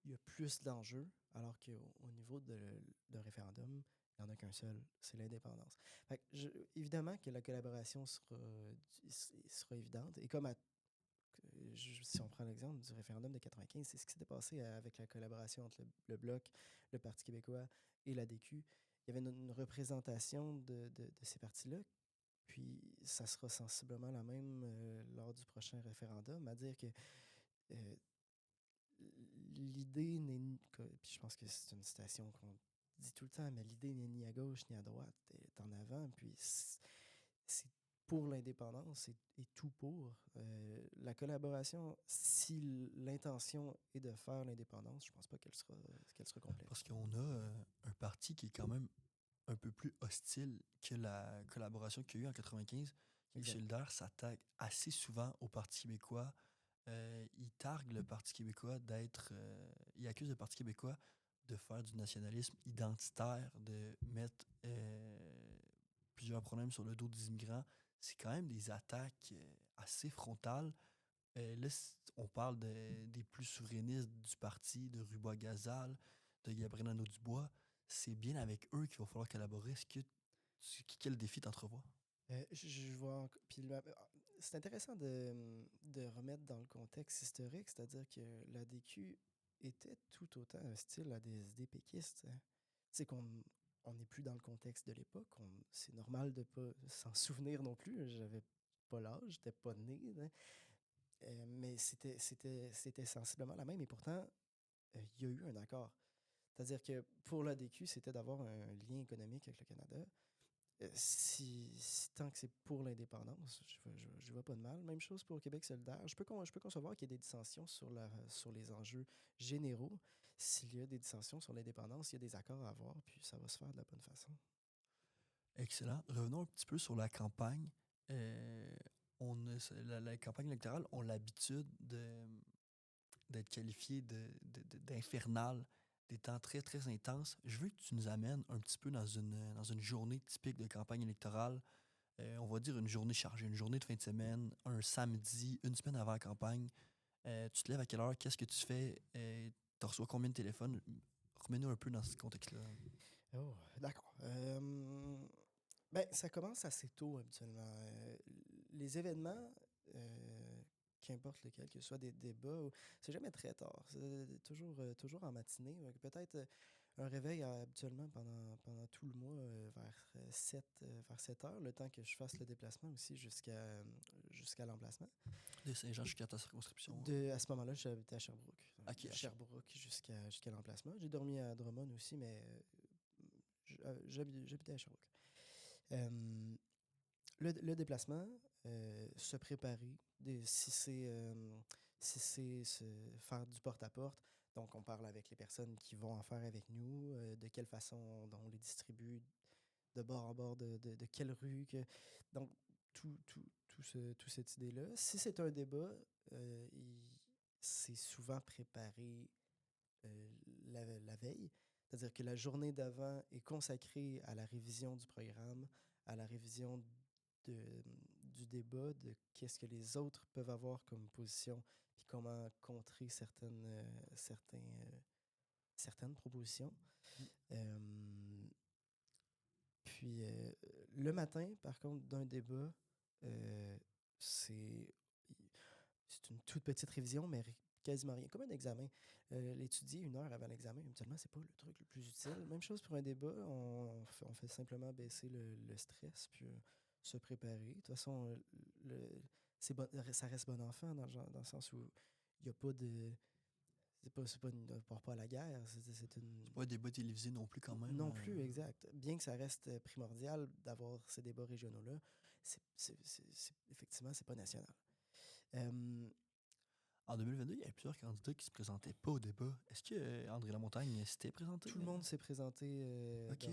y a plus d'enjeux, alors qu'au niveau de référendum, il n'y en a qu'un seul, c'est l'indépendance. Fait que évidemment que la collaboration sera évidente. Et comme si on prend l'exemple du référendum de 95, c'est ce qui s'était passé avec la collaboration entre le Bloc, le Parti québécois et la DQ. Il y avait une représentation de ces partis-là. Puis ça sera sensiblement la même lors du prochain référendum, à dire que euh, l'idée n'est. Puis je pense que c'est une citation dis tout le temps, mais l'idée n'est ni à gauche ni à droite, elle est en avant. Puis c'est pour l'indépendance et tout pour. La collaboration, si l'intention est de faire l'indépendance, je pense pas qu'elle sera complète. Parce qu'on a un parti qui est quand même un peu plus hostile que la collaboration qu'il y a eu en 95. Les Exact. solidaires s'attaquent assez souvent au Parti québécois. Ils targuent le Parti québécois d'être... ils accusent le Parti québécois de faire du nationalisme identitaire, de mettre plusieurs problèmes sur le dos des immigrants. C'est quand même des attaques assez frontales. Là, on parle des plus souverainistes du parti, de Rubois-Gazal, de Gabriel Nadeau-Dubois. C'est bien avec eux qu'il va falloir collaborer. Quel défi t'entrevois? Je vois. Puis c'est intéressant de remettre dans le contexte historique, c'est-à-dire que l'ADQ était tout autant hostile à des idées péquistes. C'est qu'on on n'est plus dans le contexte de l'époque. C'est normal de pas s'en souvenir non plus. J'avais pas l'âge, j'étais pas né. Hein. Mais c'était sensiblement la même. Et pourtant, il y a eu un accord. C'est-à-dire que pour l'ADQ, c'était d'avoir un lien économique avec le Canada. Si tant que c'est pour l'indépendance, je vois pas de mal. Même chose pour Québec solidaire. Je peux concevoir qu'il y ait des dissensions sur les enjeux généraux. S'il y a des dissensions sur l'indépendance, il y a des accords à avoir, puis ça va se faire de la bonne façon. Excellent. Revenons un petit peu sur la campagne. Euh, la campagne électorale, on a l'habitude d'être qualifié d'infernal, des temps très, très intenses. Je veux que tu nous amènes un petit peu dans une journée typique de campagne électorale. On va dire une journée chargée, une journée de fin de semaine, un samedi, une semaine avant la campagne. Tu te lèves à quelle heure? Qu'est-ce que tu fais? Tu reçois combien de téléphones? Remets-nous un peu dans ce contexte-là. Oh, d'accord. Ben, ça commence assez tôt habituellement. Les événements, qu'importe lequel, que ce soit des débats, c'est jamais très tard. C'est toujours en matinée. Donc peut-être un réveil habituellement pendant tout le mois vers 7 heures, le temps que je fasse le déplacement aussi jusqu'à l'emplacement. De Saint-Jean jusqu'à ta circonscription. À ce moment-là, j'habitais à Sherbrooke. Donc, Ok, de Sherbrooke jusqu'à l'emplacement. J'ai dormi à Drummond aussi, mais j'habitais à Sherbrooke. Euh, le déplacement, se préparer, si c'est faire du porte-à-porte, donc on parle avec les personnes qui vont en faire avec nous, de quelle façon on les distribue, de bord en bord, de quelle rue. Donc, tout cette idée-là. Si c'est un débat, c'est souvent préparé la veille. C'est-à-dire que la journée d'avant est consacrée à la révision du programme, à la révision du débat, de qu'est-ce que les autres peuvent avoir comme position, puis comment contrer certaines propositions. Euh, puis le matin, par contre, d'un débat, euh, c'est c'est une toute petite révision, mais quasiment rien. Comme un examen. L'étudier 1 heure avant l'examen, habituellement, c'est pas le truc le plus utile. Même chose pour un débat, on fait simplement baisser le stress, puis se préparer. De toute façon, ça reste bon enfant dans le sens où il n'y a pas de. On part pas à la guerre. C'est une. C'est pas un débat télévisé non plus quand même. Non plus, exact. Bien que ça reste primordial d'avoir ces débats régionaux-là, effectivement, c'est pas national. Euh, En 2022, il y avait plusieurs candidats qui se présentaient pas au débat. Est-ce que André Lamontagne s'était présenté? Tout le monde s'est présenté OK.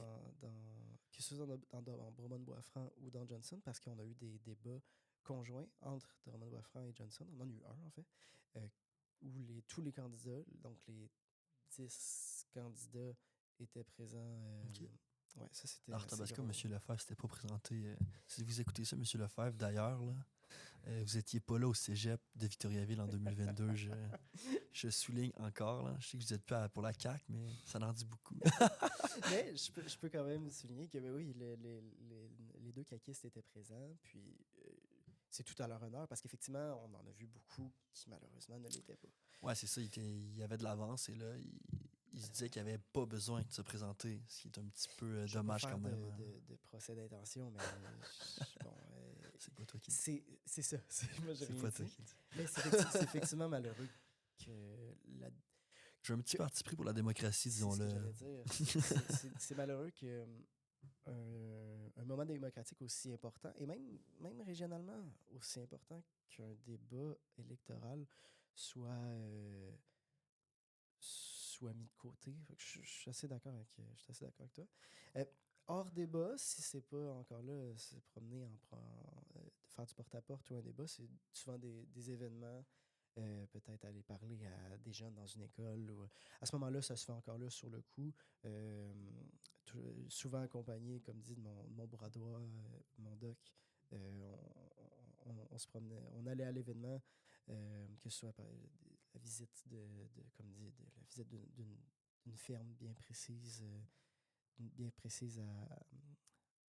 que ce soit dans Drummond-Bois-Franc ou dans Johnson, parce qu'on a eu des débats conjoints entre Drummond-Bois-Franc et Johnson. On en a eu un, en fait, euh, où tous les candidats, donc les 10 candidats, étaient présents. OK. Ouais, ça, c'était Alors, assez Tabasco, gros. M. Lefebvre s'était pas présenté. Si vous écoutez ça, M. Lefebvre, d'ailleurs, là, vous étiez pas là au cégep de Victoriaville en 2022. Je souligne encore. Là. Je sais que vous êtes pas pour la CAQ, mais ça en dit beaucoup. Mais je peux quand même souligner que ben oui, les deux caquistes étaient présents, puis c'est tout à leur honneur, parce qu'effectivement, on en a vu beaucoup qui malheureusement ne l'étaient pas. Ouais, c'est ça. Il y avait de l'avance et là, il se disait qu'il n'y avait pas besoin de se présenter, ce qui est un petit peu Je ne vais pas dommage faire quand même. Hein. de procès d'intention, mais bon, C'est pas toi qui dis. c'est ça. Moi, j'ai C'est rien pas toi dit. qui dis. Mais c'est effectivement malheureux que, J'ai un petit Que- parti pris pour la démocratie, C'est ce que disons-le. j'allais dire. C'est malheureux que un moment démocratique aussi important, et même régionalement aussi important qu'un débat électoral soit, soit mis de côté. Fait que je suis assez d'accord je suis assez d'accord avec toi. Euh, Hors débat, si c'est pas encore là, se promener faire du porte-à-porte ou un débat, c'est souvent des événements, peut-être aller parler à des jeunes dans une école. À ce moment-là, ça se fait encore là sur le coup, euh, souvent accompagné, comme dit, de mon bras droit, mon doc. On se promenait, on allait à l'événement, que ce soit la visite comme dit, la visite d'une ferme bien précise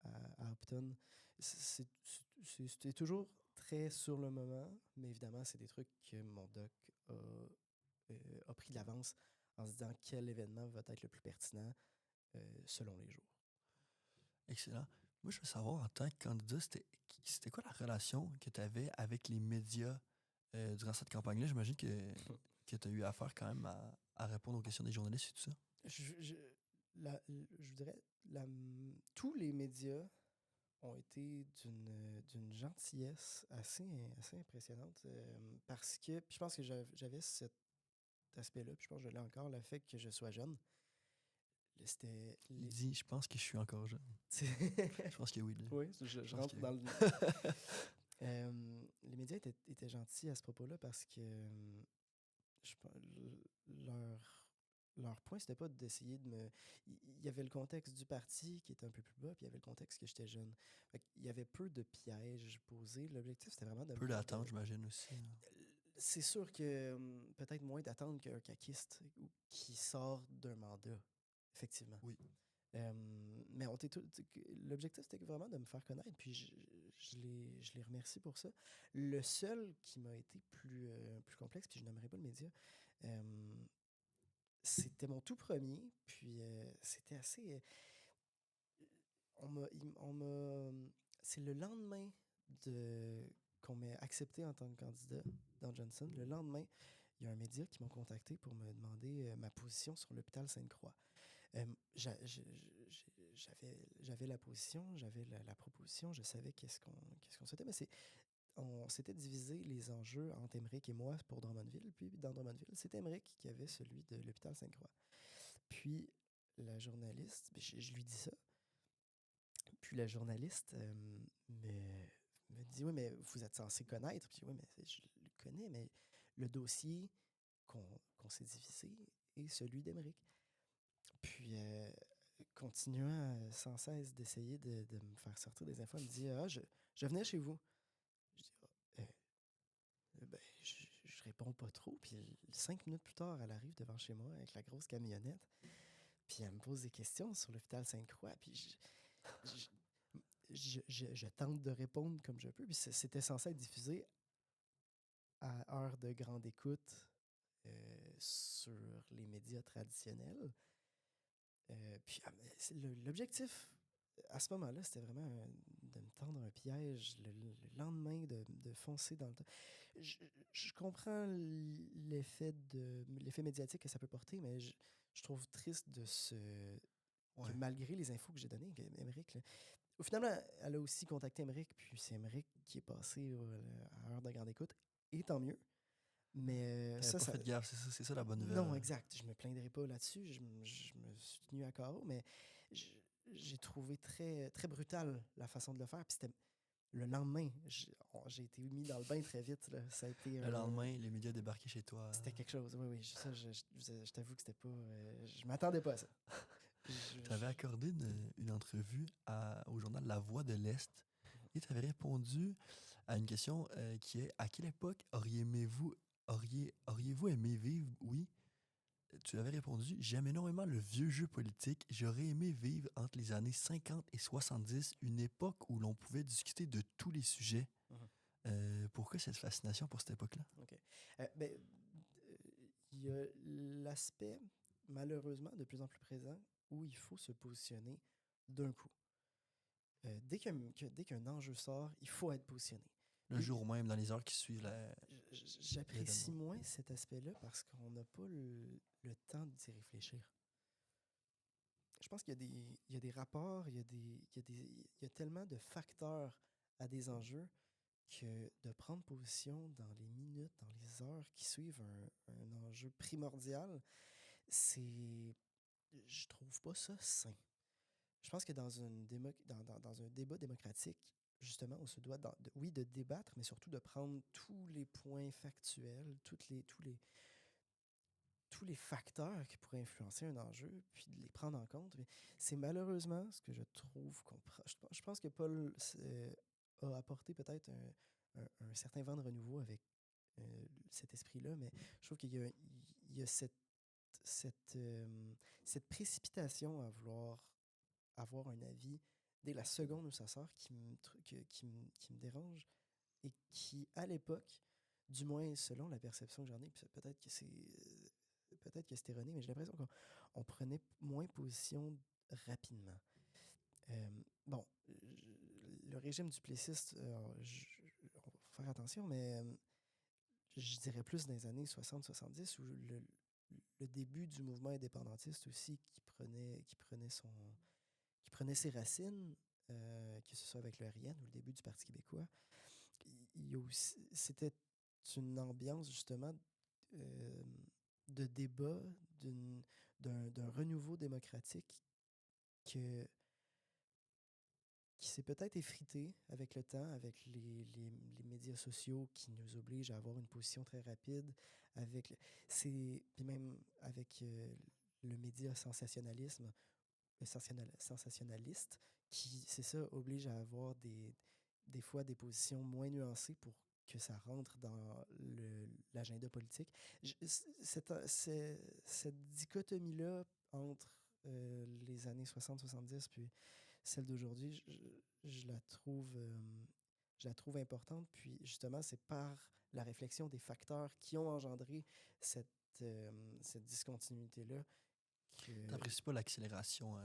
à Upton. C'est toujours très sur le moment, mais évidemment, c'est des trucs que mon doc a pris de l'avance en se disant quel événement va être le plus pertinent selon les jours. Excellent. Moi, je veux savoir, en tant que candidat, c'était quoi la relation que tu avais avec les médias durant cette campagne-là? J'imagine que tu as eu affaire quand même à répondre aux questions des journalistes et tout ça. Je dirais, tous les médias ont été d'une gentillesse assez impressionnante parce que, puis je pense que j'avais cet aspect-là, puis je pense que je l'ai encore, le fait que je sois jeune. C'était Il dit, je pense que je suis encore jeune. Je pense que oui. Là. Oui, je pense rentre que dans oui. les médias étaient gentils à ce propos-là parce que je pense, leur point, c'était pas d'essayer de me. Il y avait le contexte du parti qui était un peu plus bas, puis il y avait le contexte que j'étais jeune. Il y avait peu de pièges posés. L'objectif, c'était vraiment de me Peu faire d'attente, j'imagine aussi. C'est sûr que peut-être moins d'attendre qu'un caquiste qui sort d'un mandat, effectivement. Oui. Mais l'objectif, c'était vraiment de me faire connaître, puis je les remercie pour ça. Le seul qui m'a été plus complexe, puis je n'aimerais pas le média, c'était mon tout premier, puis c'était assez... on m'a... C'est le lendemain qu'on m'ait accepté en tant que candidat dans Johnson. Le lendemain, il y a un média qui m'a contacté pour me demander ma position sur l'hôpital Sainte-Croix. J'avais la position, j'avais la proposition, je savais qu'est-ce qu'on souhaitait, mais on s'était divisé les enjeux entre Émeric et moi pour Drummondville. Puis dans Drummondville, c'était Émeric qui avait celui de l'hôpital Sainte-Croix. Puis la journaliste, je lui dis ça. Puis la journaliste me dit, oui, mais vous êtes censé connaître. Puis oui, mais je le connais, mais le dossier qu'on s'est divisé est celui d'Émeric. Puis, continuant sans cesse d'essayer de me faire sortir des infos, elle me dit, je venais chez vous. Je dis, je réponds pas trop. Puis 5 minutes plus tard, elle arrive devant chez moi avec la grosse camionnette. Puis elle me pose des questions sur l'hôpital Sainte-Croix. Puis je tente de répondre comme je peux. Puis c'était censé être diffusé à heure de grande écoute sur les médias traditionnels. Puis l'objectif à ce moment-là, c'était vraiment de me tendre un piège le lendemain, de foncer dans le temps. Je comprends l'effet médiatique que ça peut porter, mais je trouve triste que malgré les infos que j'ai données, Émeric, au final, elle a aussi contacté Émeric, puis c'est Émeric qui est passé à heure de grande écoute, et tant mieux. Mais T'avais pas fait gaffe, c'est ça la bonne nouvelle. non, exact. Je me plaindrai pas là-dessus. Je me suis tenu à carreau, mais j'ai trouvé très, très brutal la façon de le faire. Puis c'était le lendemain. J'ai été mis dans le bain très vite. Là. Ça a été Le lendemain, les médias débarquaient chez toi. C'était quelque chose. Oui, oui. Ça, je t'avoue que c'était pas. Je m'attendais pas à ça. Tu avais accordé une entrevue au journal La Voix de l'Est et tu avais répondu à une question qui est à quelle époque auriez-vous aimé vivre? Oui. Tu avais répondu j'aime énormément le vieux jeu politique. J'aurais aimé vivre entre les années 50 et 70, une époque où l'on pouvait discuter de tous les sujets. Pourquoi cette fascination pour cette époque-là? OK. Il y a l'aspect, malheureusement, de plus en plus présent où il faut se positionner d'un coup. Dès qu'un enjeu sort, il faut être positionné. Le jour même, dans les heures qui suivent. J'apprécie L'événement. moins cet aspect-là parce qu'on n'a pas le temps d'y réfléchir. Je pense qu'il y a des rapports, il y a tellement de facteurs à des enjeux que de prendre position dans les minutes, dans les heures qui suivent un enjeu primordial, c'est. Je trouve pas ça sain. Je pense que dans un débat démocratique, justement, on se doit, oui, de débattre, mais surtout de prendre tous les points factuels, tous les facteurs qui pourraient influencer un enjeu, puis de les prendre en compte. Mais c'est malheureusement ce que je trouve qu'on prend. Je pense que Paul a apporté peut-être un certain vent de renouveau avec cet esprit-là, mais je trouve il y a cette, cette précipitation à vouloir avoir un avis dès la seconde où ça sort qui me dérange et qui, à l'époque, du moins selon la perception que j'en ai, puis peut-être que c'est erroné, mais j'ai l'impression qu'on prenait moins position rapidement. Bon, le régime du plessiste, on va faire attention, mais je dirais plus dans les années 60-70 où le début du mouvement indépendantiste aussi qui prenait ses racines, que ce soit avec le RIN ou le début du Parti québécois. C'était une ambiance justement euh, de débat, d'un renouveau démocratique que, qui s'est peut-être effrité avec le temps, avec les médias sociaux qui nous obligent à avoir une position très rapide, puis même avec le média sensationnalisme, sensationnaliste, qui, c'est ça, oblige à avoir des fois des positions moins nuancées pour que ça rentre dans l'agenda politique. Cette dichotomie-là entre les années 60-70 puis celle d'aujourd'hui, je la trouve importante. Puis justement, c'est par la réflexion des facteurs qui ont engendré cette discontinuité-là que T'apprécies pas l'accélération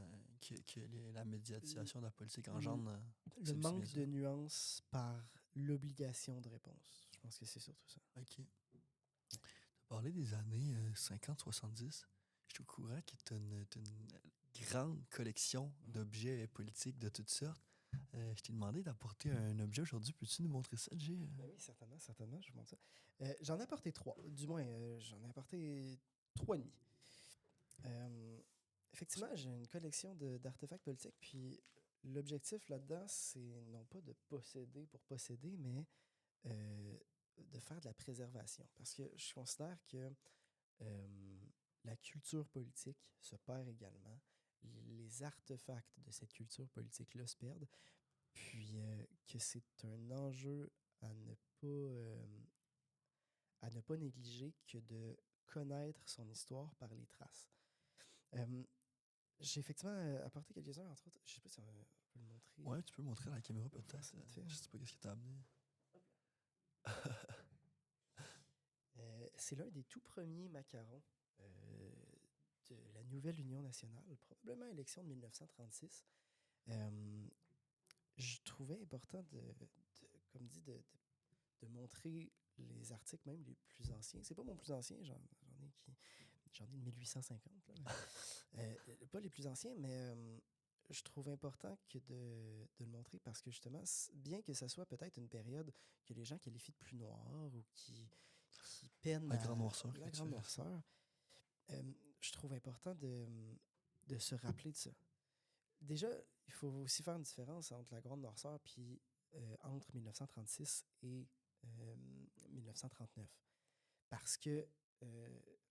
que la médiatisation de la politique l- engendre? le C'est bien manque ça? de nuances par l'obligation de réponse. Je pense que c'est surtout ça. OK. Tu as parlé des années 50-70. Je suis au courant que t'as une grande collection d'objets politiques de toutes sortes. Je t'ai demandé d'apporter un objet aujourd'hui. Peux-tu nous montrer ça, Jay? Ben oui, certainement, certainement, je vous montre ça. J'en ai apporté trois. Du moins, j'en ai apporté trois et demi. Euh, Effectivement, j'ai une collection d'artefacts politiques, puis l'objectif là-dedans, c'est non pas de posséder pour posséder, mais euh, de faire de la préservation. Parce que je considère que euh, la culture politique se perd également. Les artefacts de cette culture politique-là se perdent, puis que c'est un enjeu à à ne pas négliger que de connaître son histoire par les traces. Euh, j'ai effectivement apporté quelques-uns, entre autres. Je sais pas si on peut le montrer. Ouais, tu peux montrer à la caméra On va faire peut-être. ça vite fait. Je sais pas qu'est-ce que t'as amené. C'est l'un des tout premiers macarons de la nouvelle Union nationale, probablement élection de 1936. Euh, je trouvais important comme dit, de montrer les articles, même les plus anciens. C'est pas mon plus ancien, j'en ai de 1850. Là, pas les plus anciens, mais je trouve important de le montrer parce que justement, bien que ça soit peut-être une période que les gens qualifient de plus noire ou qui peine La grande à noirceur que la tu grande fais. noirceur, je trouve important de se rappeler de ça. Déjà, il faut aussi faire une différence entre la grande noirceur puis entre 1936 et 1939. Parce que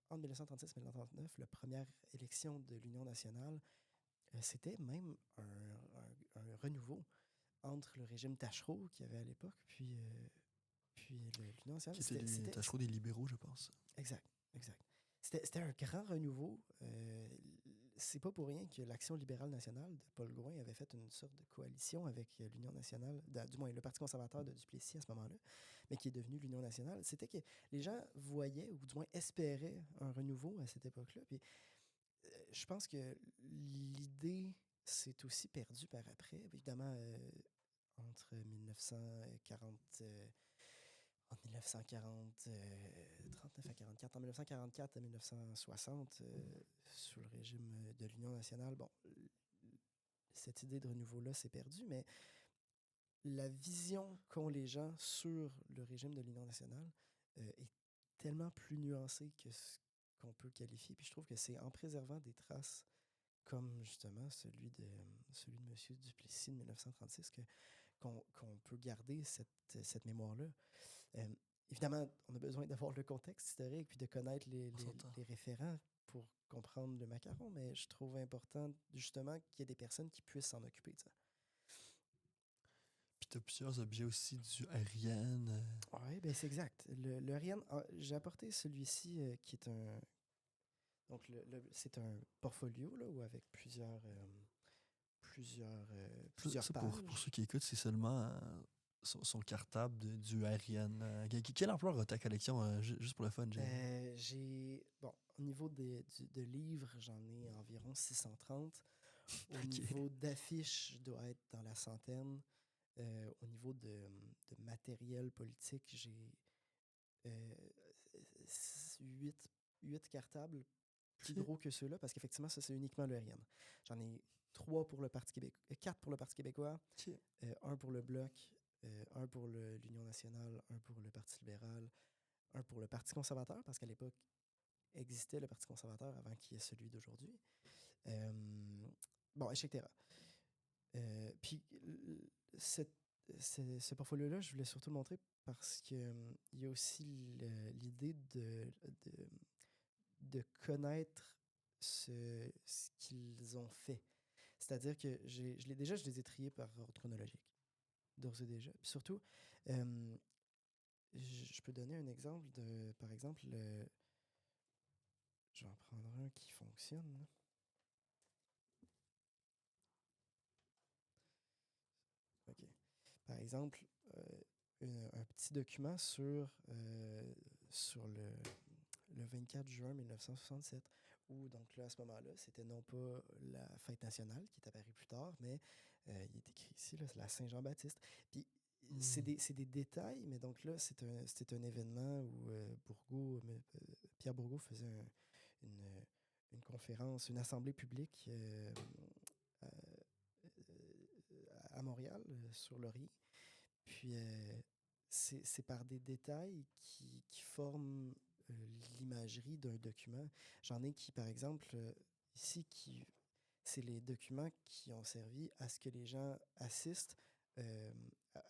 entre 1936 et 1939, la première élection de l'Union nationale, c'était même un renouveau entre le régime Tachereau qu'il y avait à l'époque, puis l'Union nationale. Qui était t'as choisi des libéraux, je pense. Exact, exact. C'était un grand renouveau. C'est pas pour rien que l'Action libérale nationale de Paul Gouin avait fait une sorte de coalition avec l'Union nationale, du moins le Parti conservateur de Duplessis à ce moment-là, mais qui est devenu l'Union nationale. C'était que les gens voyaient, ou du moins espéraient, un renouveau à cette époque-là. Puis je pense que l'idée s'est aussi perdue par après. Évidemment, entre 1940, en 1940, 39 à 44, en 1944 à 1960, sous le régime de l'Union nationale, bon, cette idée de renouveau-là s'est perdue, mais la vision qu'ont les gens sur le régime de l'Union nationale est tellement plus nuancée que ce qu'on peut qualifier. Puis je trouve que c'est en préservant des traces comme justement celui de M. Duplessis de 1936 qu'on peut garder cette mémoire-là. Euh, Évidemment, on a besoin d'avoir le contexte historique puis de connaître On s'entend. les référents pour comprendre le macaron, mais je trouve important justement qu'il y ait des personnes qui puissent s'en occuper de ça. Puis t'as plusieurs objets aussi du Ariane. Oui, ben c'est exact. Le Ariane, j'ai apporté celui-ci qui est un. Donc, c'est un portfolio là, où avec plusieurs Ça, pour pages. ceux qui écoutent, c'est seulement son cartable du Ariane. Quelle ampleur a ta collection, juste pour le fun, Jay? Bon, au niveau de livres, j'en ai environ 630. Au Ok. niveau d'affiches, je dois être dans la centaine. Au niveau de matériel politique, j'ai euh, 8 cartables plus Ok. gros que ceux-là, parce qu'effectivement, ça, c'est uniquement le RN. J'en ai 3 pour le Parti québécois, 4 pour le Parti québécois, Ok. un pour le Bloc, un pour l'Union nationale, un pour le Parti libéral, un pour le Parti conservateur, parce qu'à l'époque, existait le Parti conservateur avant qu'il y ait celui d'aujourd'hui. Euh, bon, etc. Puis, cette, ce portfolio-là, je voulais surtout le montrer parce qu'il y a aussi l'idée de connaître ce qu'ils ont fait. C'est-à-dire que je les ai triés par ordre chronologique, d'ores et déjà. Puis surtout, euh, je peux donner un exemple de, par exemple, je vais en prendre un qui fonctionne, là. OK. Par exemple, un petit document sur le 24 juin 1967, où donc là, à ce moment-là, c'était non pas la fête nationale qui est apparue plus tard, mais il est écrit ici, là, c'est la Saint-Jean-Baptiste. Puis Hmm. c'est des détails, mais donc là, c'était un événement où Pierre Bourgault faisait une, une conférence, une assemblée publique à, à Montréal, sur Laurier. Puis c'est par des détails qui forment l'imagerie d'un document. J'en ai qui, par exemple, ici, c'est les documents qui ont servi à ce que les gens assistent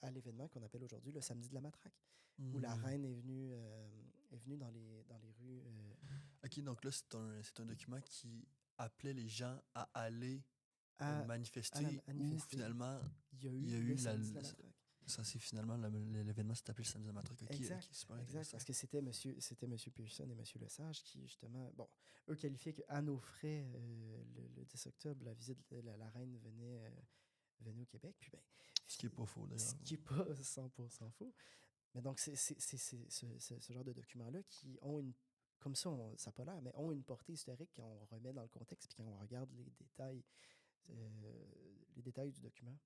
à l'événement qu'on appelle aujourd'hui le samedi de la matraque, où la Hmm. reine est venue dans les rues Ok, donc là, c'est un document qui appelait les gens à aller à, manifester ou manifester. finalement, Il y a il eu y a le eu samedi de la matraque. ça, c'est finalement l'événement s'est appelé le samedi de la matraque. Ok, ok, Exact, super exact. intéressant. Parce que c'était monsieur Pearson et monsieur Lesage qui, justement, bon, eux qualifiaient qu'à nos frais, le 10 octobre, la visite, la reine venait au Québec. Puis, ben, Ce qui est pas faux ce d'ailleurs. qui n'est pas 100% faux. Mais donc, ce genre de documents-là qui ont une, comme ça, ça n'a pas l'air, mais ont une portée historique quand on remet dans le contexte puis quand on regarde les détails du document.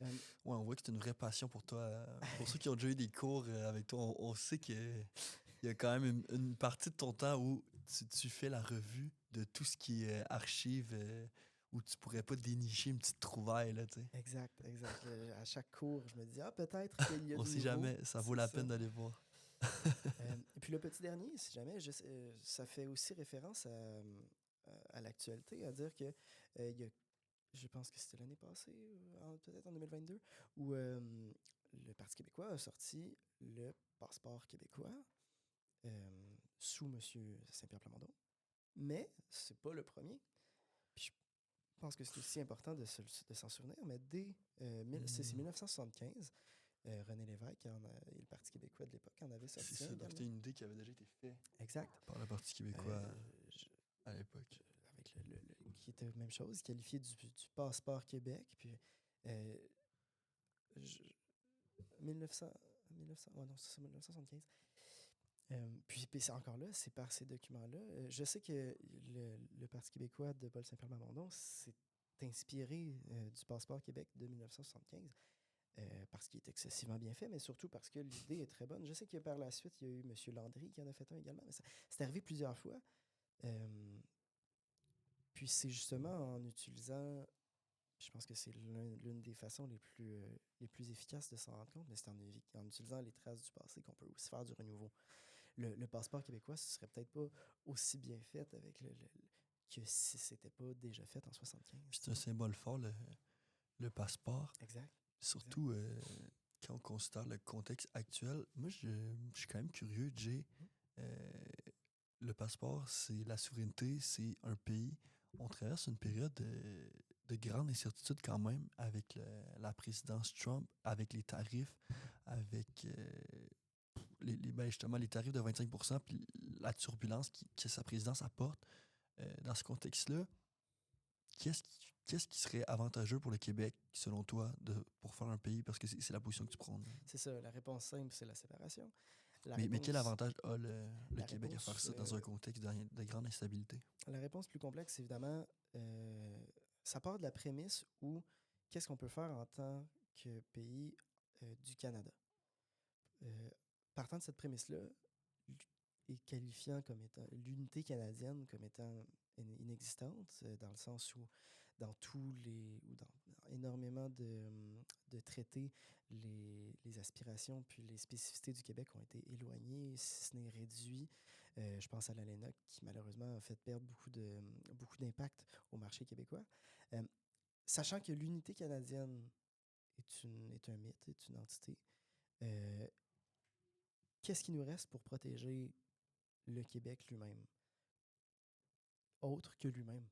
Ouais, on voit que c'est une vraie passion pour toi. Pour ceux qui ont déjà eu des cours avec toi, on sait qu'il y a quand même une partie de ton temps où tu fais la revue de tout ce qui est archive, où tu pourrais pas dénicher une petite trouvaille, là, tu sais. Exact, exact. À chaque cours, je me dis, ah, peut-être qu'il y a On du sait nouveau. jamais, ça vaut C'est la ça. peine d'aller voir. Et puis le petit dernier, si jamais, ça fait aussi référence à l'actualité, à dire que il y a, je pense que c'était l'année passée, peut-être en 2022, où le Parti québécois a sorti le passeport québécois sous M. Saint-Pierre Plamondon. Mais c'est pas le premier. Puis je pense que c'est aussi important de s'en souvenir, mais c'est Hmm. 1975. René Lévesque et le Parti québécois de l'époque en avait C'est sorti un ça, donc également. c'était une idée qui avait déjà été faite Exact. par le Parti québécois Euh, je- à l'époque. Avec qui était la même chose, qualifié du passeport Québec. Puis, euh, je- 1900, 1900, ouais, non, c'est ça, 1975. Puis c'est encore là, c'est par ces documents-là. Je sais que le Parti québécois de Paul Saint-Pierre Plamondon s'est inspiré du passeport Québec de 1975. parce qu'il est excessivement bien fait, mais surtout parce que l'idée est très bonne. Je sais que par la suite, il y a eu M. Landry qui en a fait un également, mais c'est arrivé plusieurs fois. Euh, Puis c'est justement en utilisant, je pense que c'est l'une des façons les plus efficaces de s'en rendre compte, mais c'est en utilisant les traces du passé qu'on peut aussi faire du renouveau. Le passeport québécois, ce serait peut-être pas aussi bien fait que si c'était pas déjà fait en 75. C'est un symbole fort, le passeport. Exact. Exact. Surtout quand on considère le contexte actuel. Moi, je suis quand même curieux, Jay. Mhm. Euh, le passeport, c'est la souveraineté, c'est un pays. On traverse une période de grande incertitude quand même avec la présidence Trump, avec les tarifs, avec ben justement les tarifs de 25%, puis la turbulence que sa présidence apporte. Dans ce contexte-là, qu'est-ce qui serait avantageux pour le Québec, selon toi, pour faire un pays, parce que c'est la position que tu prends? C'est ça, la réponse simple, c'est la séparation. La Mais quel réponse, avantage a le la Québec à faire réponse, ça dans un contexte de grande instabilité? la réponse plus complexe, évidemment, ça part de la prémisse où qu'est-ce qu'on peut faire en tant que pays du Canada. Euh, Partant de cette prémisse-là, et qualifiant comme étant l'unité canadienne comme étant inexistante, dans le sens où dans tous les ou dans énormément de traités, les aspirations puis les spécificités du Québec ont été éloignées, si ce n'est réduit. Je pense à l'ALENA qui malheureusement a fait perdre beaucoup d'impact au marché québécois. Euh, Sachant que l'unité canadienne est un mythe, est une entité, euh, qu'est-ce qui nous reste pour protéger le Québec lui-même, autre que lui-même?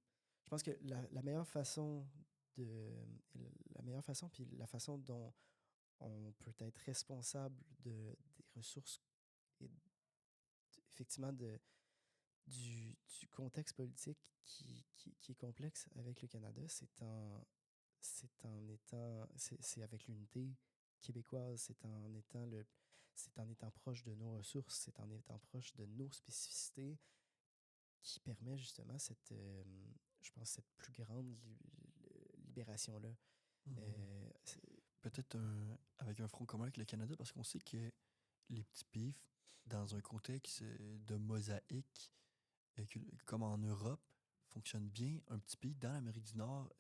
Je pense que la meilleure façon la meilleure façon, puis la façon dont on peut être responsable des ressources et effectivement du contexte politique qui est complexe avec le Canada, c'est avec l'unité québécoise, c'est en étant proche de nos ressources, c'est en étant proche de nos spécificités qui permet justement je pense, cette plus grande libération-là. Mhm. Euh, Peut-être avec un front commun avec le Canada, parce qu'on sait que les petits pays, dans un contexte de mosaïque, comme en Europe, fonctionnent bien. Un petit pays dans l'Amérique du Nord,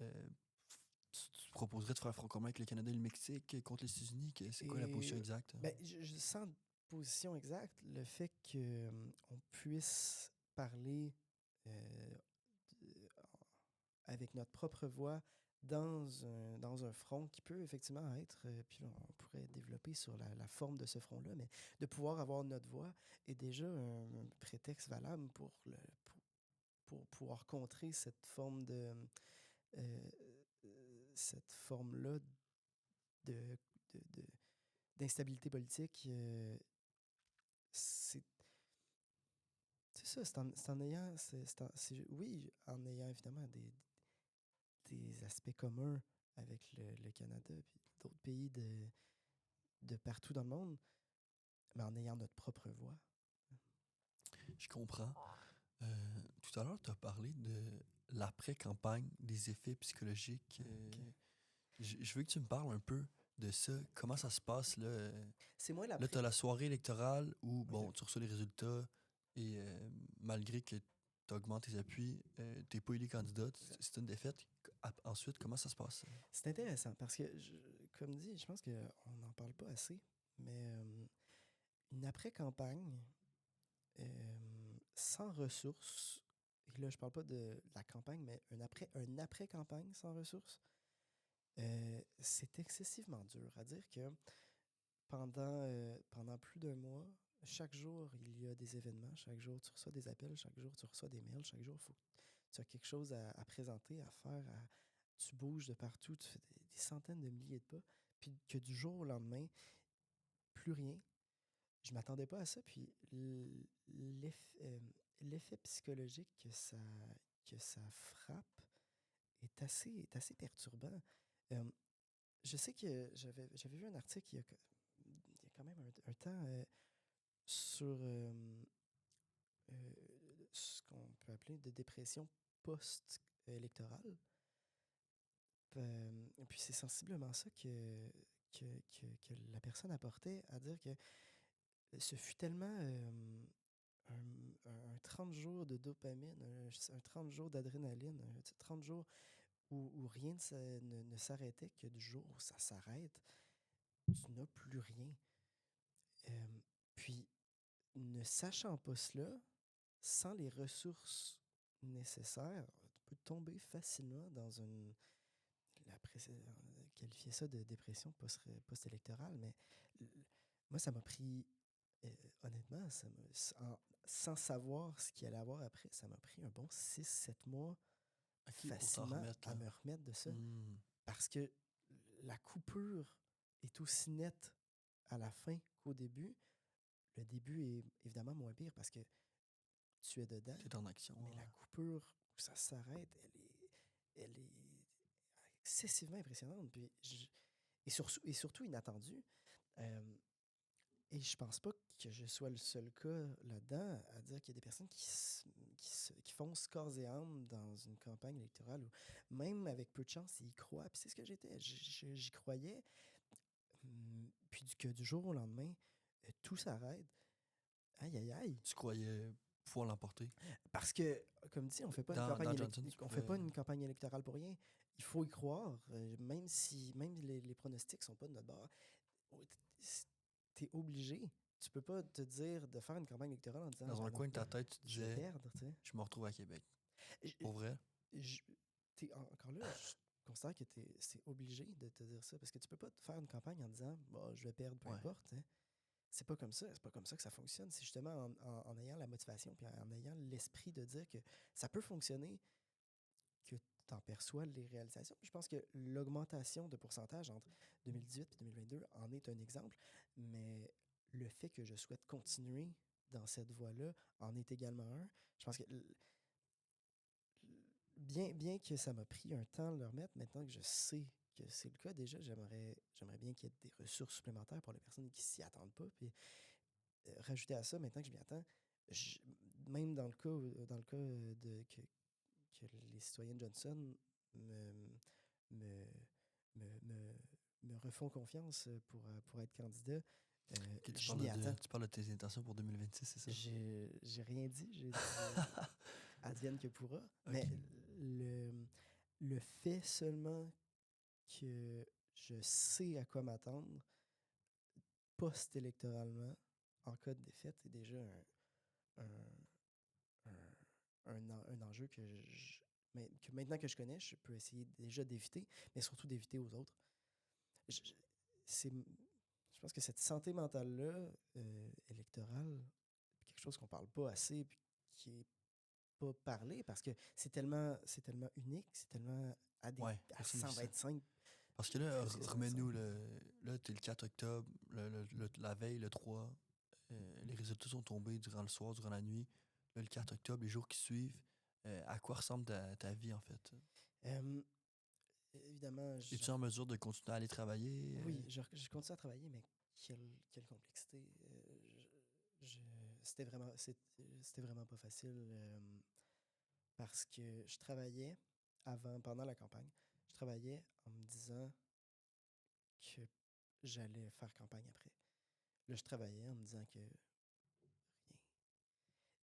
tu proposerais de faire un front commun avec le Canada et le Mexique contre les États-Unis. C'est quoi la position et exacte? ben, je sens position exacte le fait qu'on puisse parler euh, d- avec notre propre voix dans un front qui peut effectivement être, puis là, on pourrait développer sur la forme de ce front-là, mais de pouvoir avoir notre voix est déjà un prétexte valable pour pouvoir contrer euh, cette forme-là de, de- de- d'instabilité politique. C'est c'est ça, c'est en ayant, oui, en ayant évidemment des aspects communs avec le Canada et d'autres pays de partout dans le monde, mais en ayant notre propre voix. Je comprends. Tout à l'heure, tu as parlé de l'après-campagne, des effets psychologiques. Ok. Je veux que tu me parles un peu de ça. Comment ça se passe là? C'est moins Là, tu l'après. as la soirée électorale où, bon, Exact. tu reçois les résultats et malgré que tu augmentes tes appuis, tu n'es pas élu candidat, Exact. c'est une défaite. Ensuite, comment ça se passe? C'est intéressant parce que, comme dit, je pense qu'on n'en parle pas assez, mais une après-campagne sans ressources, et là je parle pas de la campagne, mais un après-campagne sans ressources, c'est excessivement dur. À dire que pendant plus d'un mois, chaque jour, il y a des événements, chaque jour tu reçois des appels, chaque jour tu reçois des mails, chaque jour tu as quelque chose à présenter, à faire, tu bouges de partout, tu fais des centaines de milliers de pas, puis que du jour au lendemain, plus rien. Je m'attendais pas à ça, puis l'effet psychologique que ça frappe est assez perturbant. Euh, je sais que j'avais vu un article il y a quand même un temps sur euh, ce qu'on peut appeler de dépression post-électorale. Puis c'est sensiblement ça que la personne apportait, à dire que ce fut tellement un 30 jours de dopamine, un 30 jours d'adrénaline, un 30 jours où rien ne s'arrêtait, que du jour où ça s'arrête, tu n'as plus rien. Euh, Puis, ne sachant pas cela, sans les ressources nécessaires, tu peux tomber facilement dans une... qualifier ça de dépression post-électorale, mais moi, ça m'a pris, euh, honnêtement, sans savoir ce qu'il allait avoir après, ça m'a pris un bon 6-7 mois OK, pour t'en facilement remettre, à là. me remettre de ça. Hmm. Parce que la coupure est aussi nette à la fin qu'au début. Le début est évidemment moins pire parce que tu es dedans, T'es en action, mais ouais. la coupure où ça s'arrête, elle est excessivement impressionnante. Et surtout inattendue. Euh, et je pense pas que je sois le seul cas là-dedans à dire qu'il y a des personnes qui foncent corps et âme dans une campagne électorale où même avec peu de chance, ils y croient. Puis c'est ce que j'étais. J'y croyais. Puis que du jour au lendemain, tout s'arrête. Aïe, aïe, aïe. Tu croyais pouvoir l'emporter? Parce que, comme dit, on fait pas une Dans, campagne dans Johnson, tu on fait pouvais... pas une campagne électorale pour rien. Il faut y croire, même les pronostics sont pas de notre bord. Tu es obligé. Tu peux pas te dire de faire une campagne électorale en disant Dans un ah non, coin de ta tête, tu te je vais disais, perdre, tu sais. je me retrouve à Québec. Je- Pour vrai? je- Encore là, je considère que c'est obligé de te dire ça parce que tu peux pas te faire une campagne en disant bah, je vais perdre, peu Ouais. importe. Tu sais. C'est pas comme ça. C'est pas comme ça que ça fonctionne. C'est justement en ayant la motivation puis en ayant l'esprit de dire que ça peut fonctionner que tu en perçois les réalisations. Puis je pense que l'augmentation de pourcentage entre 2018 et 2022 en est un exemple, mais le fait que je souhaite continuer dans cette voie-là en est également un. Je pense que bien que ça m'a pris un temps de le remettre, maintenant que je sais que c'est le cas, déjà, j'aimerais bien qu'il y ait des ressources supplémentaires pour les personnes qui s'y attendent pas. Puis rajouter à ça, maintenant que je m'y attends, je- même dans le cas que les citoyens Johnson me, me, me, me refont confiance pour être candidat, Ok, je m'y attends. tu parles de tes intentions pour 2026, c'est ça? J'ai rien dit, j'ai dit advienne que pourra. Mais Ok. le fait seulement que je sais à quoi m'attendre post-électoralement, en cas de défaite, est déjà un, un enjeu que maintenant que je connais, je peux essayer déjà d'éviter, mais surtout d'éviter aux autres. Je, je- je pense que cette santé mentale-là, électorale, quelque chose qu'on parle pas assez, puis qui est pas parlé, parce que c'est tellement unique, c'est tellement Ouais, à personne ne vit ça. 125, Parce que là, presque 125. remets-nous, là, t'es le 4 octobre, la veille, le 3, les résultats sont tombés durant le soir, durant la nuit. Là, le 4 octobre, les jours qui suivent, à quoi ressemble ta vie, en fait? Euh, Évidemment, Es-tu en mesure de continuer à aller travailler? oui, je continue à travailler, mais quelle complexité. C'était vraiment pas facile parce que je travaillais pendant la campagne, je travaillais en me disant que j'allais faire campagne après. Là, je travaillais en me disant que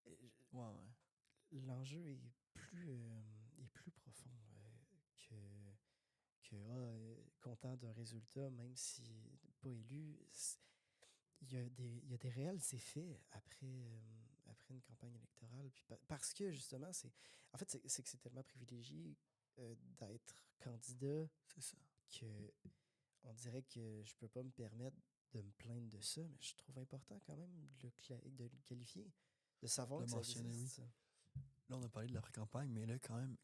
rien. Ouais, ouais. L'enjeu est plus profond que, content d'un résultat, même si pas élu. Il y a des réels effets après une campagne électorale. Puis parce que justement, en fait, c'est que c'est tellement privilégié d'être candidat C'est ça. que on dirait que je peux pas me permettre de me plaindre de ça, mais je trouve important quand même de le qualifier, de savoir Le que ça mentionner, oui. existe. Là, on a parlé de l'après-campagne, mais là, quand même,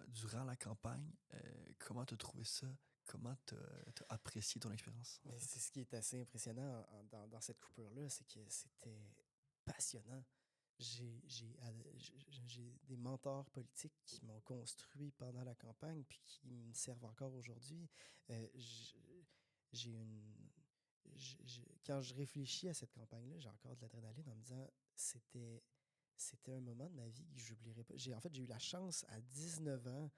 durant la campagne, comment t'as trouvé ça? Comment t'as apprécié ton expérience, en Mais fait? c'est ce qui est assez impressionnant dans cette coupure-là, c'est que c'était passionnant. J'ai des mentors politiques qui m'ont construit pendant la campagne puis qui me servent encore aujourd'hui. J'ai une. Quand je réfléchis à cette campagne-là, j'ai encore de l'adrénaline en me disant c'était c'était un moment de ma vie que j'oublierai pas. En fait, j'ai eu la chance à 19 ans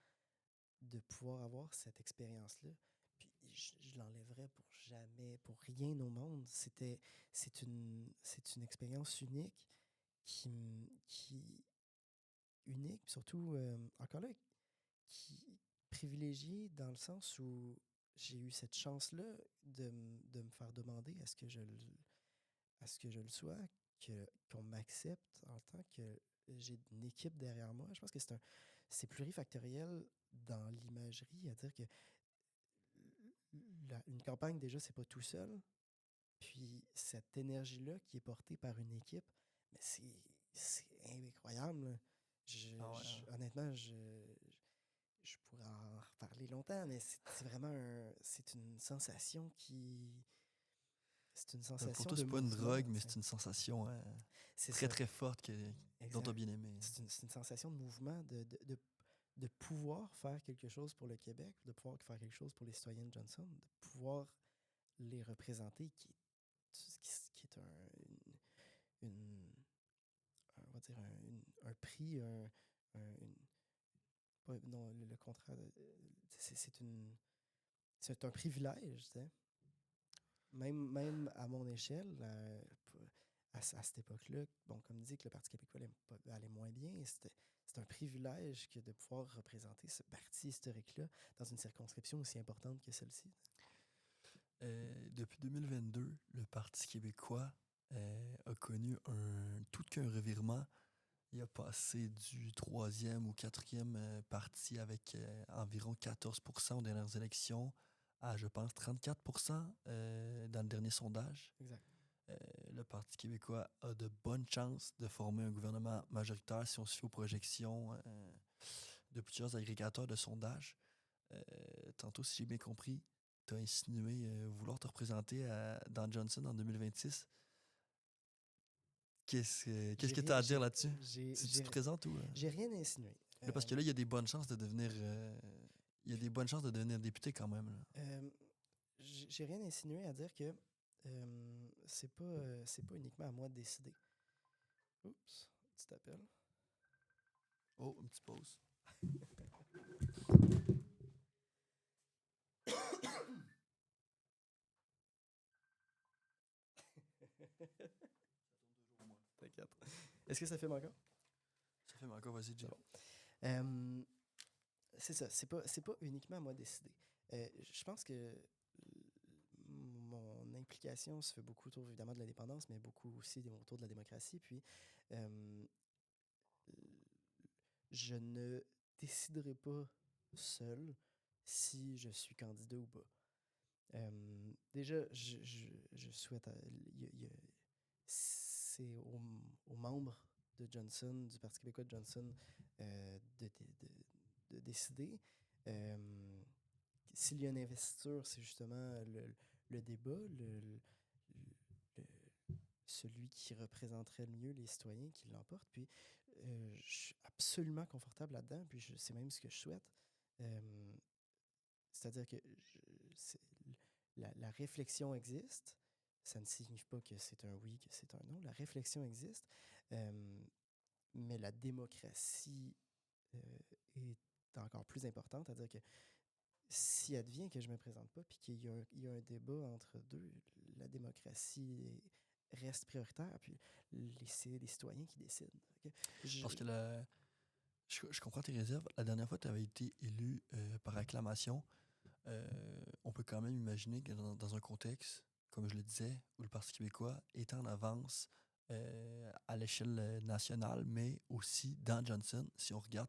de pouvoir avoir cette expérience-là. Puis je l'enlèverais pour jamais, pour rien au monde. C'est une expérience unique qui unique, puis surtout, encore là, qui privilégiée dans le sens où j'ai eu cette chance-là de me faire demander à ce que je le sois, qu'on m'accepte en tant que j'ai une équipe derrière moi. Je pense que c'est plurifactoriel dans l'imagerie, à dire que une campagne, déjà, c'est pas tout seul. Puis cette énergie-là qui est portée par une équipe, mais c'est incroyable, là. Ah ouais, hein. Honnêtement, je pourrais en reparler longtemps, mais c'est vraiment c'est une sensation qui. C'est une Pour sensation toi, de c'est pas une mouvement, drogue, tu mais sais. c'est une sensation C'est très ça, très forte dont tu as exact. bien aimé. C'est une sensation de mouvement, de pouvoir faire quelque chose pour le Québec, de pouvoir faire quelque chose pour les citoyens de Johnson, de pouvoir les représenter, qui est une- on va dire un prix, non, le contraire, c'est un privilège, tu sais. Même à mon échelle, à cette époque-là, bon, comme dit que le Parti québécois allait moins bien, c'est un privilège que de pouvoir représenter ce parti historique-là dans une circonscription aussi importante que celle-ci. Depuis 2022, le Parti québécois a connu un tout qu'un revirement. Il a passé du troisième ou quatrième parti avec environ 14% aux dernières élections à, je pense, 34% dans le dernier sondage. Exact. Euh, le Parti québécois a de bonnes chances de former un gouvernement majoritaire si on se fie aux projections de plusieurs agrégateurs de sondages. Tantôt, si j'ai bien compris, tu as insinué vouloir te représenter dans Johnson en 2026. Qu'est-ce que tu as à dire là-dessus? Si tu te présentes ou. J'ai rien insinué. Là, parce que là, il y a des bonnes chances de devenir. Il y a des bonnes chances de devenir député quand même. Là. J'ai rien insinué à dire que c'est pas uniquement à moi de décider. Oups, petit appel. Oh, une petite pause. T'inquiète. Est-ce que ça fait encore? Ça fait encore, vas-y, Jay. C'est bon. C'est ça, c'est pas uniquement à moi de décider. Je pense que mon implication se fait beaucoup autour évidemment de l'indépendance, mais beaucoup aussi autour de la démocratie. Puis, euh, je ne déciderai pas seul si je suis candidat ou pas. Déjà, je souhaite. C'est aux membres de Johnson, du Parti québécois de Johnson, de décider. S'il y a une investiture, c'est justement le débat, celui qui représenterait le mieux les citoyens qui l'emporte. Puis, je suis absolument confortable là-dedans, puis c'est même ce que je souhaite. Euh, C'est-à-dire que la réflexion existe. Ça ne signifie pas que c'est un oui, que c'est un non. La réflexion existe, mais la démocratie euh, est encore plus importante. C'est-à-dire que si advient que je ne me présente pas puis il y a un débat entre deux, la démocratie reste prioritaire, puis c'est les citoyens qui décident. Ok? Parce que je comprends tes réserves. La dernière fois, tu avais été élu par acclamation. On peut quand même imaginer que dans un contexte, comme je le disais, où le Parti québécois est en avance à l'échelle nationale, mais aussi dans Johnson, si on regarde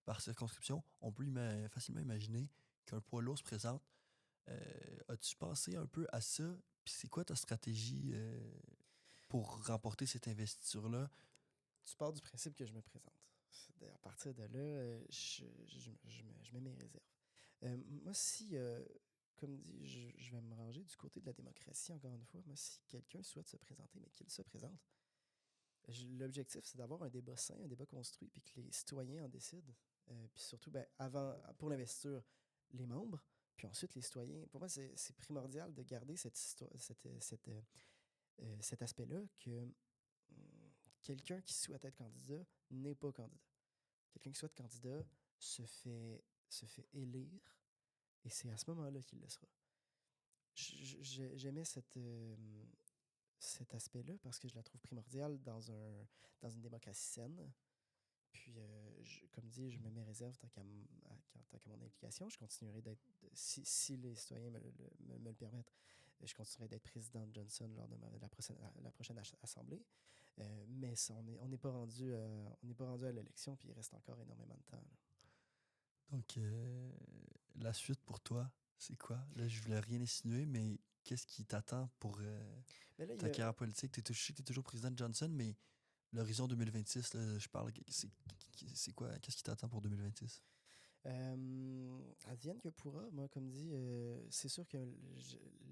par circonscription, on peut facilement imaginer qu'un poids lourd se présente. As-tu pensé un peu à ça? Puis c'est quoi ta stratégie pour remporter cette investiture-là? Tu pars du principe que je me présente. À partir de là, je mets mes réserves. Moi, si, comme dit, je vais me ranger du côté de la démocratie, encore une fois. Moi, si quelqu'un souhaite se présenter, mais qu'il se présente, l'objectif, c'est d'avoir un débat sain, un débat construit, puis que les citoyens en décident. Puis surtout, ben, pour l'investiture, les membres, puis ensuite les citoyens. Pour moi, c'est primordial de garder cet aspect-là que quelqu'un qui souhaite être candidat n'est pas candidat. Quelqu'un qui souhaite être candidat se fait élire Et c'est à ce moment-là qu'il le sera. J'aimais cet aspect-là parce que je la trouve primordiale dans une démocratie saine. Puis, comme dit, je mets mes réserves tant qu'à mon implication. Je continuerai d'être, si les citoyens me le permettent, je continuerai d'être président de Johnson lors de la prochaine assemblée. Mais on n'est pas on n'est pas rendu à l'élection, puis il reste encore énormément de temps, là. Donc, la suite pour toi, c'est quoi? Là, je voulais rien insinuer, mais qu'est-ce qui t'attend pour Mais là, il y ta a, carrière politique? Je sais que tu es toujours président de Johnson, mais l'horizon 2026, là, je parle, c'est quoi? Qu'est-ce qui t'attend pour 2026? Advienne que pourra, moi, comme dit, c'est sûr que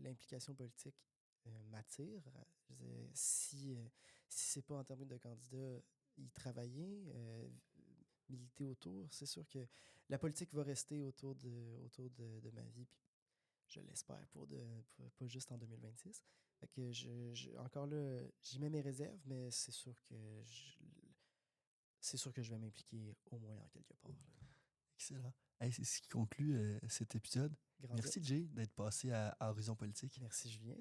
l'implication politique m'attire. Je veux dire, si c'est pas en termes de candidat, y travailler, militer autour, c'est sûr que la politique va rester autour de ma vie, puis je l'espère pas juste en 2026. Fait que encore là, j'y mets mes réserves, mais c'est sûr que je vais m'impliquer au moins en quelque part, là. Excellent. Hey, c'est ce qui conclut cet épisode. Grand bien. Merci, Jay, d'être passé à Horizon Politique. Merci, Julien.